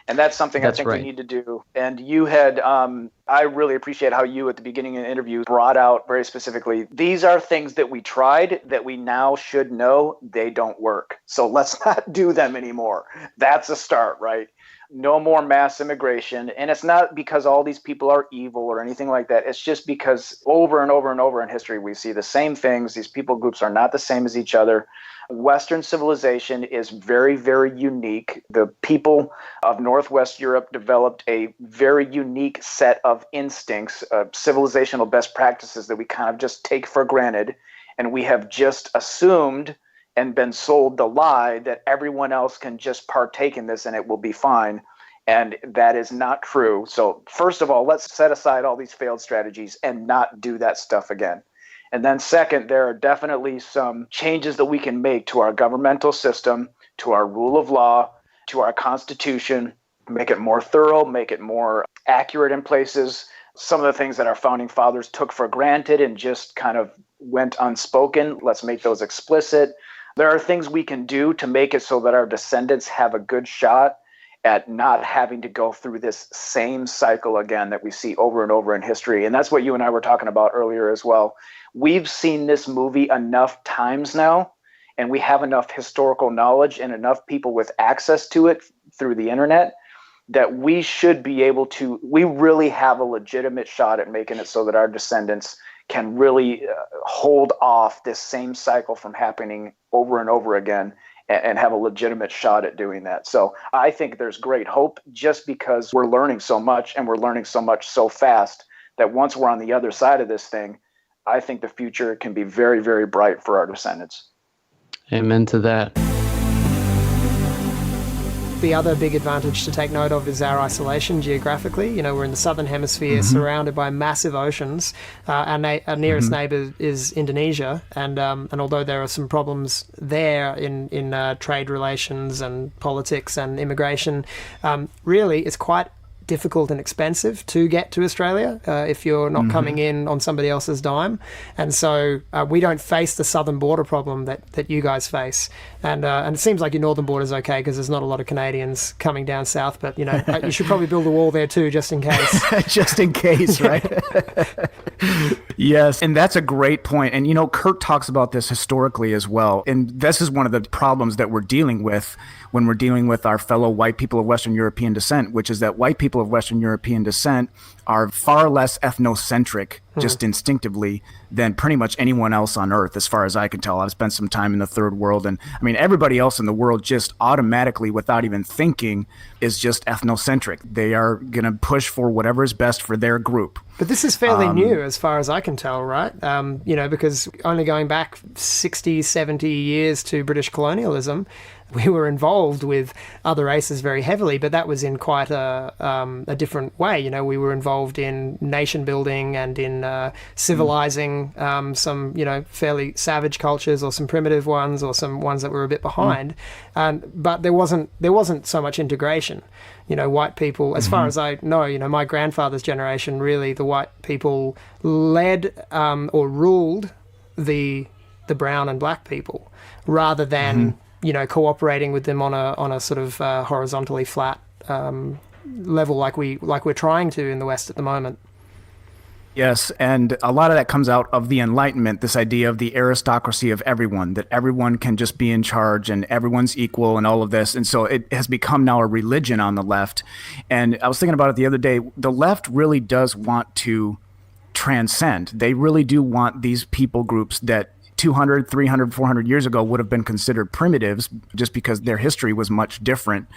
And that's something I think we need to do. And you had, I really appreciate how you at the beginning of the interview brought out very specifically, these are things that we tried that we now should know they don't work. So let's not do them anymore. That's a start, right? No more mass immigration. And it's not because all these people are evil or anything like that. It's just because over and over and over in history, we see the same things. These people groups are not the same as each other. Western civilization is very, very unique. The people of Northwest Europe developed a very unique set of instincts, civilizational best practices that we kind of just take for granted. And we have just assumed and been sold the lie that everyone else can just partake in this and it will be fine. And that is not true. So first of all, let's set aside all these failed strategies and not do that stuff again. And then second, there are definitely some changes that we can make to our governmental system, to our rule of law, to our constitution, make it more thorough, make it more accurate in places. Some of the things that our founding fathers took for granted and just kind of went unspoken, let's make those explicit. There are things we can do to make it so that our descendants have a good shot at not having to go through this same cycle again that we see over and over in history. And that's what you and I were talking about earlier as well. We've seen this movie enough times now, and we have enough historical knowledge and enough people with access to it through the internet that we should be able to, we really have a legitimate shot at making it so that our descendants can really hold off this same cycle from happening over and over again and have a legitimate shot at doing that. So I think there's great hope just because we're learning so much, and we're learning so much so fast that once we're on the other side of this thing, I think the future can be very, very bright for our descendants. Amen to that. The other big advantage to take note of is our isolation geographically. You know, we're in the southern hemisphere, surrounded by massive oceans. Our nearest neighbour is Indonesia, and although there are some problems there in trade relations and politics and immigration, really it's quite difficult and expensive to get to Australia if you're not coming in on somebody else's dime. And so we don't face the southern border problem that you guys face. And it seems like your northern border is okay because there's not a lot of Canadians coming down south, but you know, you should probably build a wall there too, just in case. Just in case, right? Yes, and that's a great point. And you know, Kurt talks about this historically as well. And this is one of the problems that we're dealing with when we're dealing with our fellow white people of Western European descent, which is that white people of Western European descent are far less ethnocentric, just instinctively, than pretty much anyone else on Earth, as far as I can tell. I've spent some time in the third world, and I mean, everybody else in the world just automatically, without even thinking, is just ethnocentric. They are going to push for whatever is best for their group. But this is fairly new, as far as I can tell, right? You know, because only going back 60, 70 years to British colonialism, we were involved with other races very heavily, but that was in quite a different way. You know, we were involved in nation building and in civilizing some, you know, fairly savage cultures, or some primitive ones, or some ones that were a bit behind. But there wasn't so much integration. You know, white people, as far as I know, you know, my grandfather's generation, really, the white people led or ruled the brown and black people, rather than you know, cooperating with them on a sort of horizontally flat level like we're trying to in the West at the moment. Yes, and a lot of that comes out of the Enlightenment, this idea of the aristocracy of everyone, that everyone can just be in charge and everyone's equal and all of this. And so it has become now a religion on the left. And I was thinking about it the other day. The left really does want to transcend. They really do want these people groups that 200, 300, 400 years ago would have been considered primitives, just because their history was much different.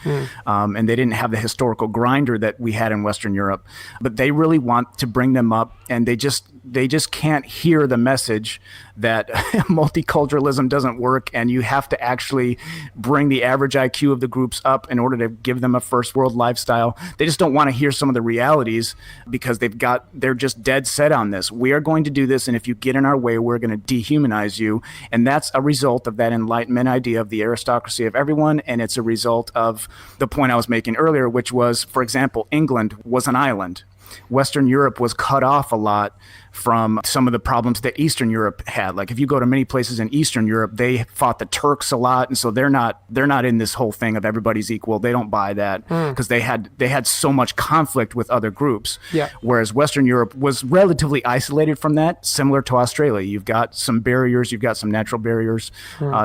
And they didn't have the historical grinder that we had in Western Europe. But they really want to bring them up, and they just can't hear the message that multiculturalism doesn't work, and you have to actually bring the average IQ of the groups up in order to give them a first world lifestyle. They just don't want to hear some of the realities, because they're just dead set on this. We are going to do this, and if you get in our way, we're going to dehumanize you. And that's a result of that Enlightenment idea of the aristocracy of everyone, and it's a result of the point I was making earlier, which was, for example, England was an island. Western Europe was cut off a lot from some of the problems that Eastern Europe had. Like if you go to many places in Eastern Europe, they fought the Turks a lot, and so they're not in this whole thing of everybody's equal. They don't buy that, because they had so much conflict with other groups. Yeah. Whereas Western Europe was relatively isolated from that, similar to Australia. You've got some barriers, you've got some natural barriers.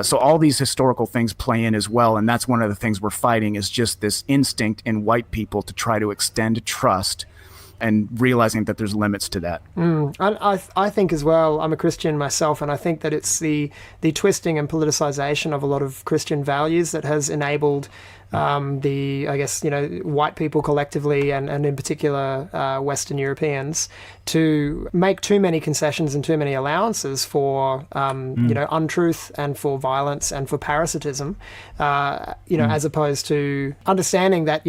So all these historical things play in as well, and that's one of the things we're fighting, is just this instinct in white people to try to extend trust, and realizing that there's limits to that. I think as well, I'm a Christian myself, and I think that it's the twisting and politicization of a lot of Christian values that has enabled white people collectively, and in particular Western Europeans, to make too many concessions and too many allowances for untruth and for violence and for parasitism, as opposed to understanding that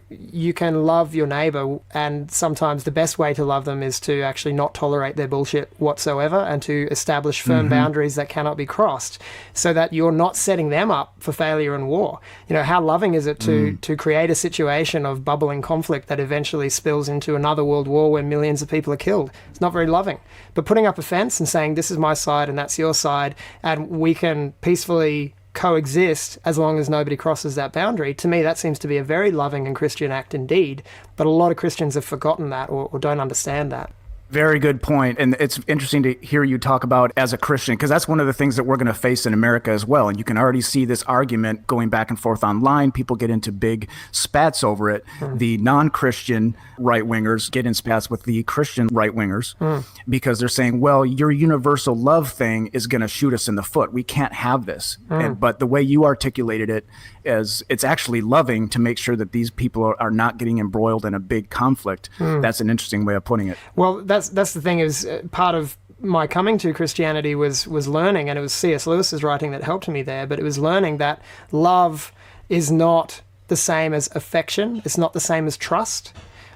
you can love your neighbor, and sometimes the best way to love them is to actually not tolerate their bullshit whatsoever, and to establish firm boundaries that cannot be crossed, so that you're not setting them up for failure and war. How loving is it to create a situation of bubbling conflict that eventually spills into another world war where millions of people are killed? It's not very loving. But putting up a fence and saying, this is my side and that's your side, and we can peacefully coexist as long as nobody crosses that boundary, to me that seems to be a very loving and Christian act indeed. But a lot of Christians have forgotten that, or don't understand that. Very good point. And it's interesting to hear you talk about as a Christian, because that's one of the things that we're going to face in America as well. And you can already see this argument going back and forth online. People get into big spats over it. The non-Christian right-wingers get in spats with the Christian right-wingers because they're saying, well, your universal love thing is going to shoot us in the foot. We can't have this. But the way you articulated it is it's actually loving to make sure that these people are not getting embroiled in a big conflict. That's an interesting way of putting it. Well, that's the thing is part of my coming to Christianity was learning, and it was C.S. Lewis's writing that helped me there, but it was learning that love is not the same as affection. It's not the same as trust.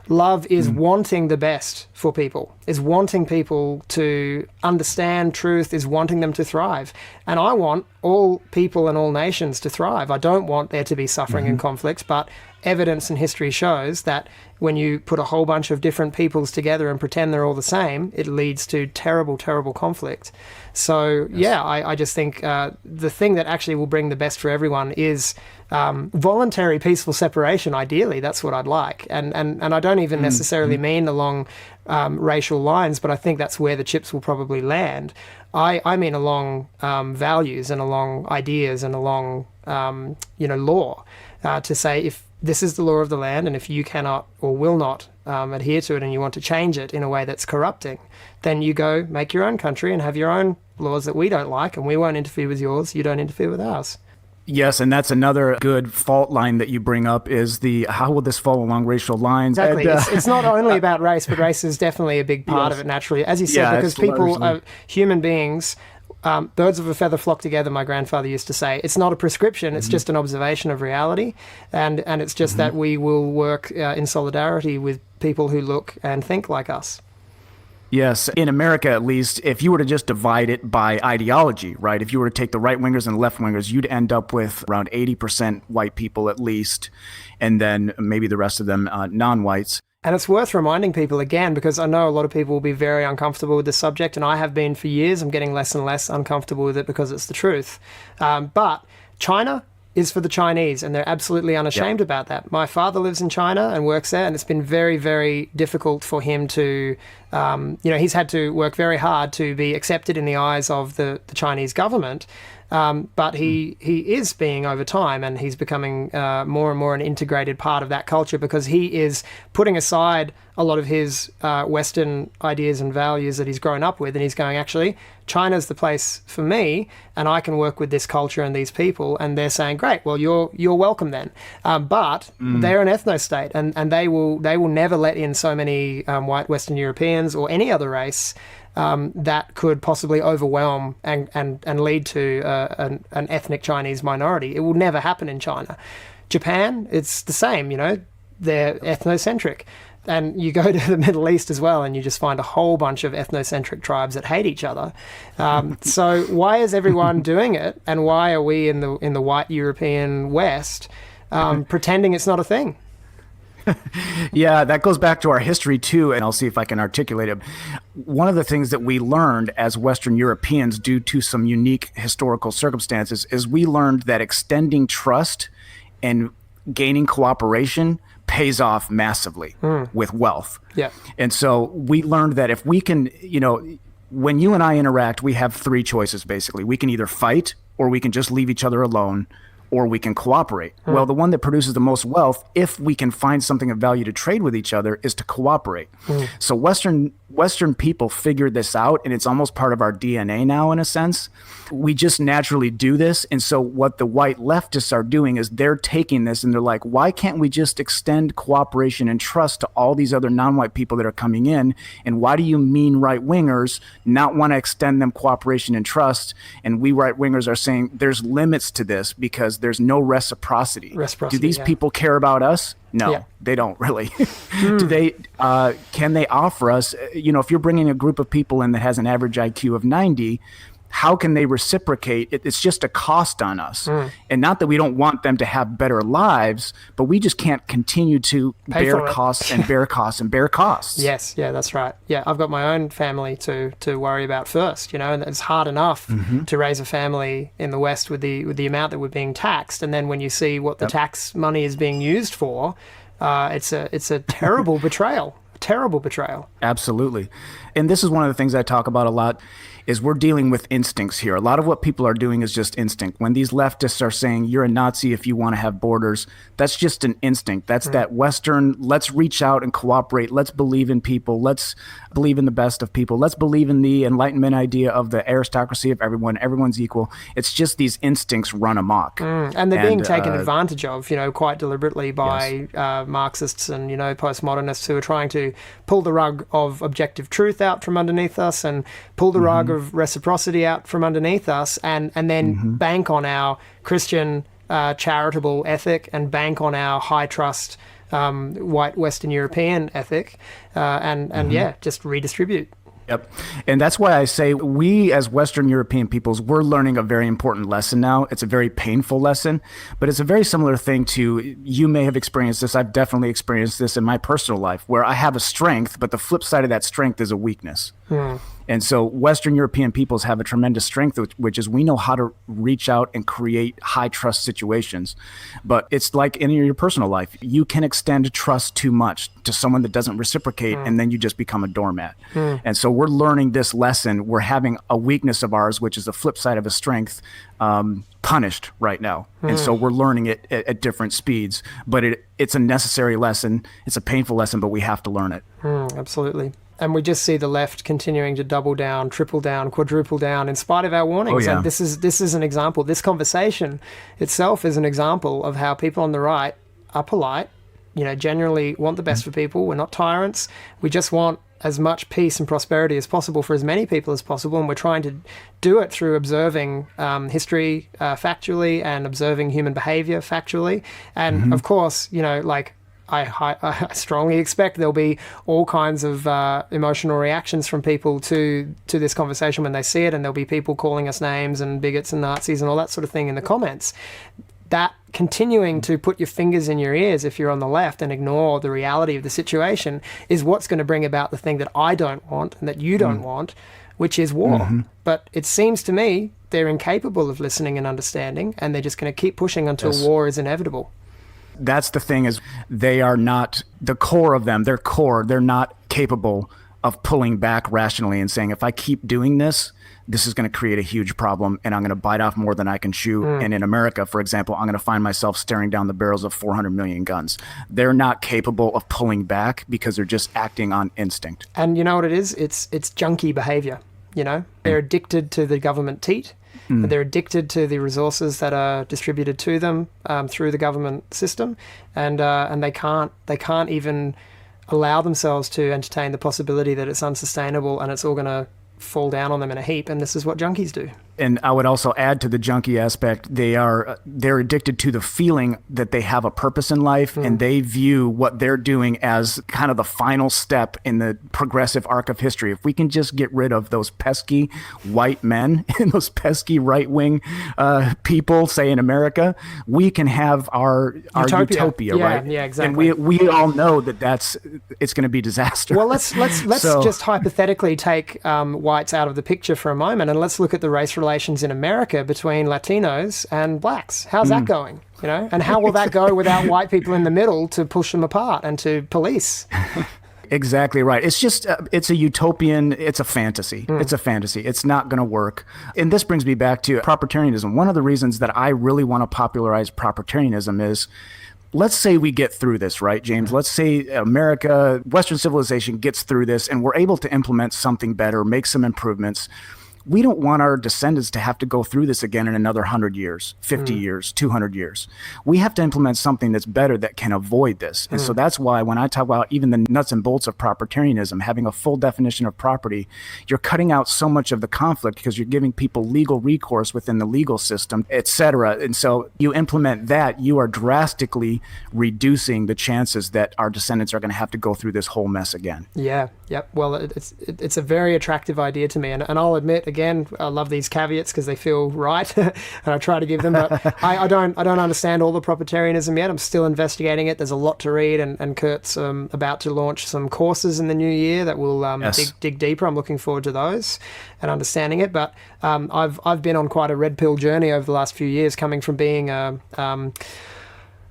Love is wanting the best for people, is wanting people to understand truth, is wanting them to thrive. And I want all people and all nations to thrive. I don't want there to be suffering and conflict, but evidence and history shows that when you put a whole bunch of different peoples together and pretend they're all the same, it leads to terrible, terrible conflict. So, I just think the thing that actually will bring the best for everyone is voluntary peaceful separation. Ideally, that's what I'd like. And I don't even necessarily mean along racial lines, but I think that's where the chips will probably land. I mean along values and along ideas and along, law, to say if this is the law of the land, and if you cannot or will not adhere to it and you want to change it in a way that's corrupting, then you go make your own country and have your own laws that we don't like, and we won't interfere with yours, you don't interfere with ours. Yes, and that's another good fault line that you bring up is how will this fall along racial lines? Exactly. And, it's not only about race, but race is definitely a big part of it naturally. As you said, because people are human beings, birds of a feather flock together, my grandfather used to say. It's not a prescription, it's just an observation of reality. And it's just that we will work in solidarity with people who look and think like us. Yes, in America at least, if you were to just divide it by ideology, right? If you were to take the right-wingers and the left-wingers, you'd end up with around 80% white people at least, and then maybe the rest of them non-whites. And it's worth reminding people again, because I know a lot of people will be very uncomfortable with this subject, and I have been for years. I'm getting less and less uncomfortable with it because it's the truth. But China is for the Chinese, and they're absolutely unashamed about that. My father lives in China and works there, and it's been very, very difficult for him to, he's had to work very hard to be accepted in the eyes of the Chinese government. But he is being over time, and he's becoming more and more an integrated part of that culture because he is putting aside a lot of his Western ideas and values that he's grown up with, and he's going, actually, China's the place for me, and I can work with this culture and these people. And they're saying, great, well, you're welcome then. But they're an ethno-state, and they will never let in so many white Western Europeans or any other race that could possibly overwhelm and lead to an ethnic Chinese minority. It will never happen in China. Japan, it's the same, they're ethnocentric. And you go to the Middle East as well, and you just find a whole bunch of ethnocentric tribes that hate each other. So why is everyone doing it, and why are we in the white European West pretending it's not a thing? Yeah, that goes back to our history too, and I'll see if I can articulate it. One of the things that we learned as Western Europeans due to some unique historical circumstances is we learned that extending trust and gaining cooperation pays off massively with wealth. Yeah. And so we learned that if we can, when you and I interact, we have three choices basically. We can either fight, or we can just leave each other alone, or we can cooperate. Well, the one that produces the most wealth, if we can find something of value to trade with each other, is to cooperate. So Western people figured this out, and it's almost part of our DNA now in a sense. We just naturally do this. And so what the white leftists are doing is they're taking this and they're like, why can't we just extend cooperation and trust to all these other non-white people that are coming in? And why do you mean right-wingers not want to extend them cooperation and trust? And we right-wingers are saying there's limits to this because there's no reciprocity. Do these people care about us? No, they don't really. Do they? Can they offer us, if you're bringing a group of people in that has an average IQ of 90, how can they reciprocate? It's just a cost on us. And not that we don't want them to have better lives, but we just can't continue to bear costs and bear costs and bear costs. Yes, yeah, that's right. Yeah, I've got my own family to worry about first, and it's hard enough to raise a family in the West with the amount that we're being taxed. And then when you see what the tax money is being used for, it's a terrible betrayal. terrible betrayal. Absolutely. And this is one of the things I talk about a lot is we're dealing with instincts here. A lot of what people are doing is just instinct. When these leftists are saying you're a Nazi if you want to have borders, that's just an instinct. That's that Western, let's reach out and cooperate. Let's believe in people. Let's believe in the best of people. Let's believe in the Enlightenment idea of the aristocracy of everyone. Everyone's equal. It's just these instincts run amok. And they're being taken advantage of, quite deliberately by Marxists and, postmodernists who are trying to pull the rug of objective truth out from underneath us and pull the rug of reciprocity out from underneath us and then bank on our Christian charitable ethic and bank on our high trust white Western European ethic and just redistribute. Yep. And that's why I say we as Western European peoples, we're learning a very important lesson now. It's a very painful lesson, but it's a very similar thing to, you may have experienced this. I've definitely experienced this in my personal life where I have a strength, but the flip side of that strength is a weakness. And so Western European peoples have a tremendous strength, which is we know how to reach out and create high trust situations. But it's like in your personal life, you can extend trust too much to someone that doesn't reciprocate, and then you just become a doormat. And so we're learning this lesson. We're having a weakness of ours, which is the flip side of a strength, punished right now. And so we're learning it at different speeds. But it's a necessary lesson. It's a painful lesson, but we have to learn it. Absolutely. And we just see the left continuing to double down, triple down, quadruple down in spite of our warnings. And this is an example. This conversation itself is an example of how people on the right are polite, generally want the best for people. We're not tyrants. We just want as much peace and prosperity as possible for as many people as possible. And we're trying to do it through observing history factually and observing human behavior factually. And of course, I strongly expect there'll be all kinds of emotional reactions from people to this conversation when they see it, and there'll be people calling us names and bigots and Nazis and all that sort of thing in the comments. That continuing to put your fingers in your ears if you're on the left and ignore the reality of the situation is what's going to bring about the thing that I don't want and that you don't want, which is war. But it seems to me they're incapable of listening and understanding, and they're just going to keep pushing until war is inevitable. That's the thing, is they are not the core of them. Their core, they're not capable of pulling back rationally and saying, if I keep doing this, this is going to create a huge problem and I'm going to bite off more than I can chew. And in America, for example, I'm going to find myself staring down the barrels of 400 million guns. They're not capable of pulling back because they're just acting on instinct. And you know what it is? It's junkie behavior. They're addicted to the government teat. They're addicted to the resources that are distributed to them through the government system, and they can't even allow themselves to entertain the possibility that it's unsustainable and it's all going to fall down on them in a heap. And this is what junkies do. And I would also add to the junkie aspect, they're addicted to the feeling that they have a purpose in life, and they view what they're doing as kind of the final step in the progressive arc of history. If we can just get rid of those pesky white men and those pesky right-wing people, say in America, we can have our utopia, right? Yeah, exactly. And we all know it's going to be disaster. Well, let's just hypothetically take whites out of the picture for a moment, and let's look at the race relations in America between Latinos and blacks. How's that going? And how will that go without white people in the middle to push them apart and to police? Exactly right. It's just, it's a utopian, it's a fantasy. It's a fantasy. It's not going to work. And this brings me back to propertarianism. One of the reasons that I really want to popularize propertarianism is, let's say we get through this, right, James? Let's say America, Western civilization gets through this and we're able to implement something better, make some improvements. We don't want our descendants to have to go through this again in another 100 years, 50 years, 200 years. We have to implement something that's better that can avoid this. And so that's why when I talk about even the nuts and bolts of propertarianism, having a full definition of property, you're cutting out so much of the conflict because you're giving people legal recourse within the legal system, et cetera. And so you implement that, you are drastically reducing the chances that our descendants are going to have to go through this whole mess again. Yeah. Yep. Well, it's a very attractive idea to me. And I'll admit, again, I love these caveats because they feel right, and I try to give them. But I don't understand all the propertarianism yet. I'm still investigating it. There's a lot to read, and Kurt's about to launch some courses in the new year that will dig deeper. I'm looking forward to those and understanding it. But I've been on quite a red pill journey over the last few years, coming from being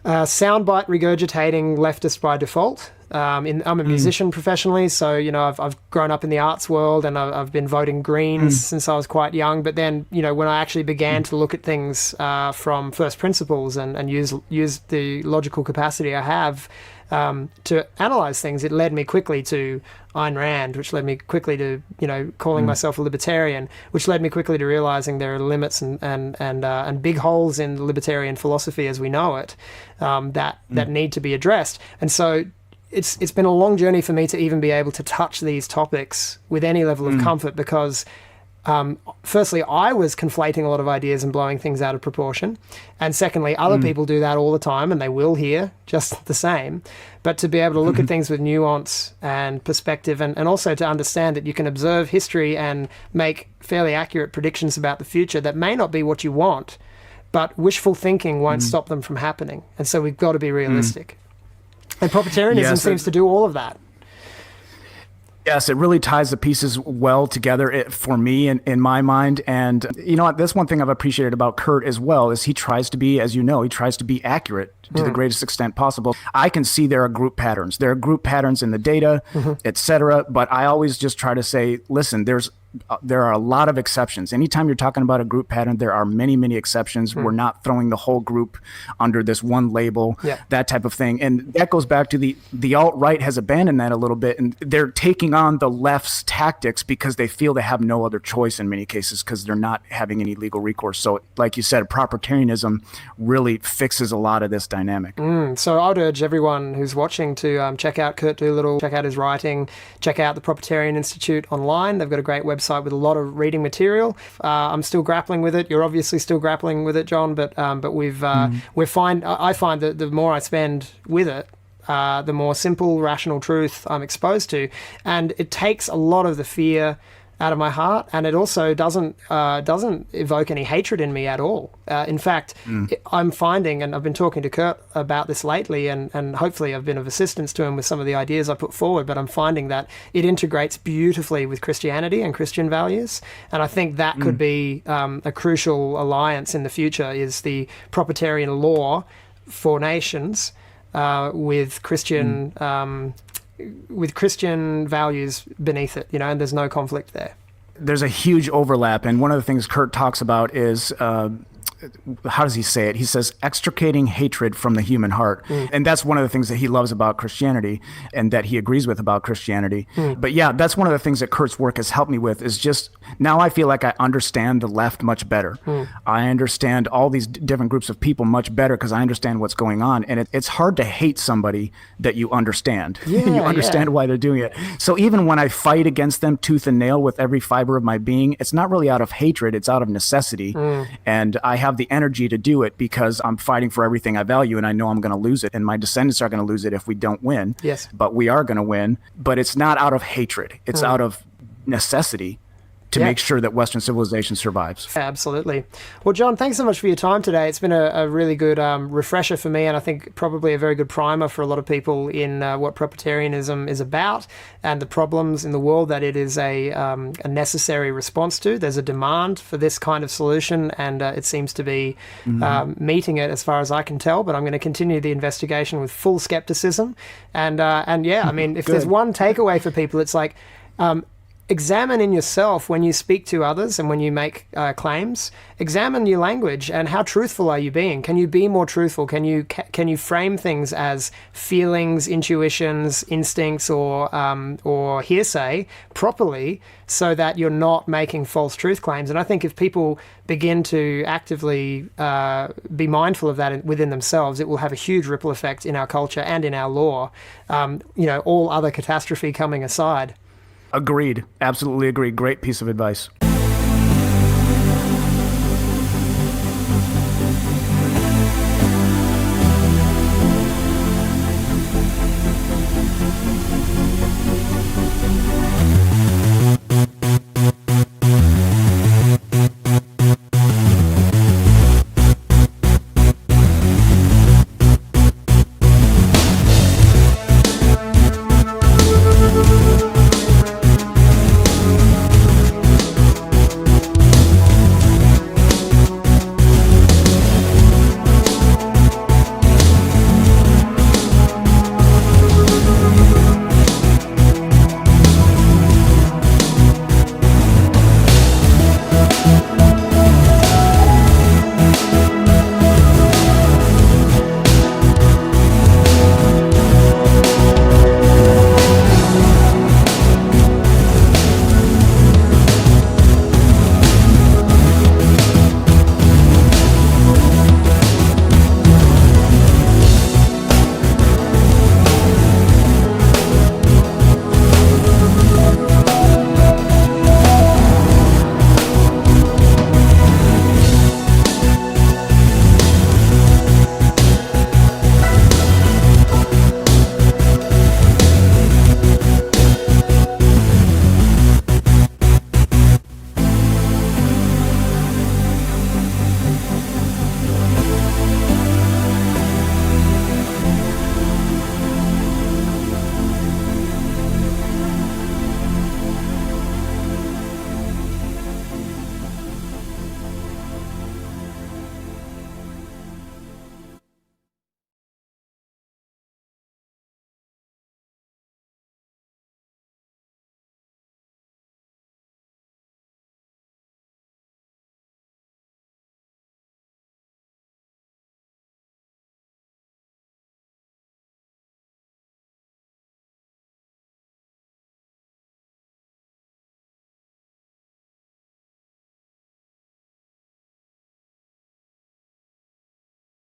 soundbite regurgitating leftist by default. I'm a musician professionally, so I've grown up in the arts world, and I've been voting Greens since I was quite young. But then when I actually began to look at things from first principles and use the logical capacity I have to analyze things, it led me quickly to Ayn Rand, which led me quickly to calling myself a libertarian, which led me quickly to realizing there are limits and big holes in the libertarian philosophy as we know it that need to be addressed. And so it's been a long journey for me to even be able to touch these topics with any level of comfort, because firstly, I was conflating a lot of ideas and blowing things out of proportion. And secondly, other people do that all the time, and they will here just the same. But to be able to look at things with nuance and perspective, and also to understand that you can observe history and make fairly accurate predictions about the future that may not be what you want, but wishful thinking won't stop them from happening. And so we've got to be realistic. And proprietarianism seems to do all of that. Yes, it really ties the pieces well together for me in my mind. And that's one thing I've appreciated about Kurt as well, is he tries to be, as he tries to be accurate to the greatest extent possible. I can see there are group patterns. There are group patterns in the data, et cetera. But I always just try to say, listen, there are a lot of exceptions. Anytime you're talking about a group pattern, there are many, many exceptions. We're not throwing the whole group under this one label, that type of thing. And that goes back to the alt-right has abandoned that a little bit, and they're taking on the left's tactics because they feel they have no other choice in many cases, because they're not having any legal recourse. So like you said, proprietarianism really fixes a lot of this dynamic. So I would urge everyone who's watching to check out Kurt Doolittle, check out his writing, check out the Proprietarian Institute online. They've got a great website with a lot of reading material. I'm still grappling with it. You're obviously still grappling with it, John. But I find that the more I spend with it, the more simple, rational truth I'm exposed to, and it takes a lot of the fear out of my heart, and it also doesn't evoke any hatred in me at all. In fact, I'm finding, and I've been talking to Kurt about this lately, and hopefully I've been of assistance to him with some of the ideas I put forward, but I'm finding that it integrates beautifully with Christianity and Christian values, and I think that could be a crucial alliance in the future, is the proprietarian law for nations with Christian values beneath it, and there's no conflict there. There's a huge overlap, and one of the things Kurt talks about is how does he say it? He says extricating hatred from the human heart. And that's one of the things that he loves about Christianity and that he agrees with about Christianity. But yeah, that's one of the things that Kurt's work has helped me with, is just now I feel like I understand the left much better. I understand all these different groups of people much better because I understand what's going on. And it's hard to hate somebody that you understand. You understand why they're doing it. So even when I fight against them tooth and nail with every fiber of my being, it's not really out of hatred, it's out of necessity. And I have the energy to do it because I'm fighting for everything I value, and I know I'm going to lose it, and my descendants are going to lose it if we don't win. Yes. But we are going to win. But it's not out of hatred. It's out of necessity to make sure that Western civilization survives. Absolutely. Well, John, thanks so much for your time today. It's been a really good refresher for me, and I think probably a very good primer for a lot of people in what proprietarianism is about and the problems in the world that it is a necessary response to. There's a demand for this kind of solution, and it seems to be meeting it as far as I can tell, but I'm going to continue the investigation with full skepticism. And I mean, if there's one takeaway for people, it's like, examine in yourself when you speak to others and when you make claims. Examine your language and how truthful are you being? Can you be more truthful? Can you frame things as feelings, intuitions, instincts, or hearsay properly, so that you're not making false truth claims? And I think if people begin to actively be mindful of that within themselves, it will have a huge ripple effect in our culture and in our law. All other catastrophe coming aside. Agreed. Absolutely agreed. Great piece of advice.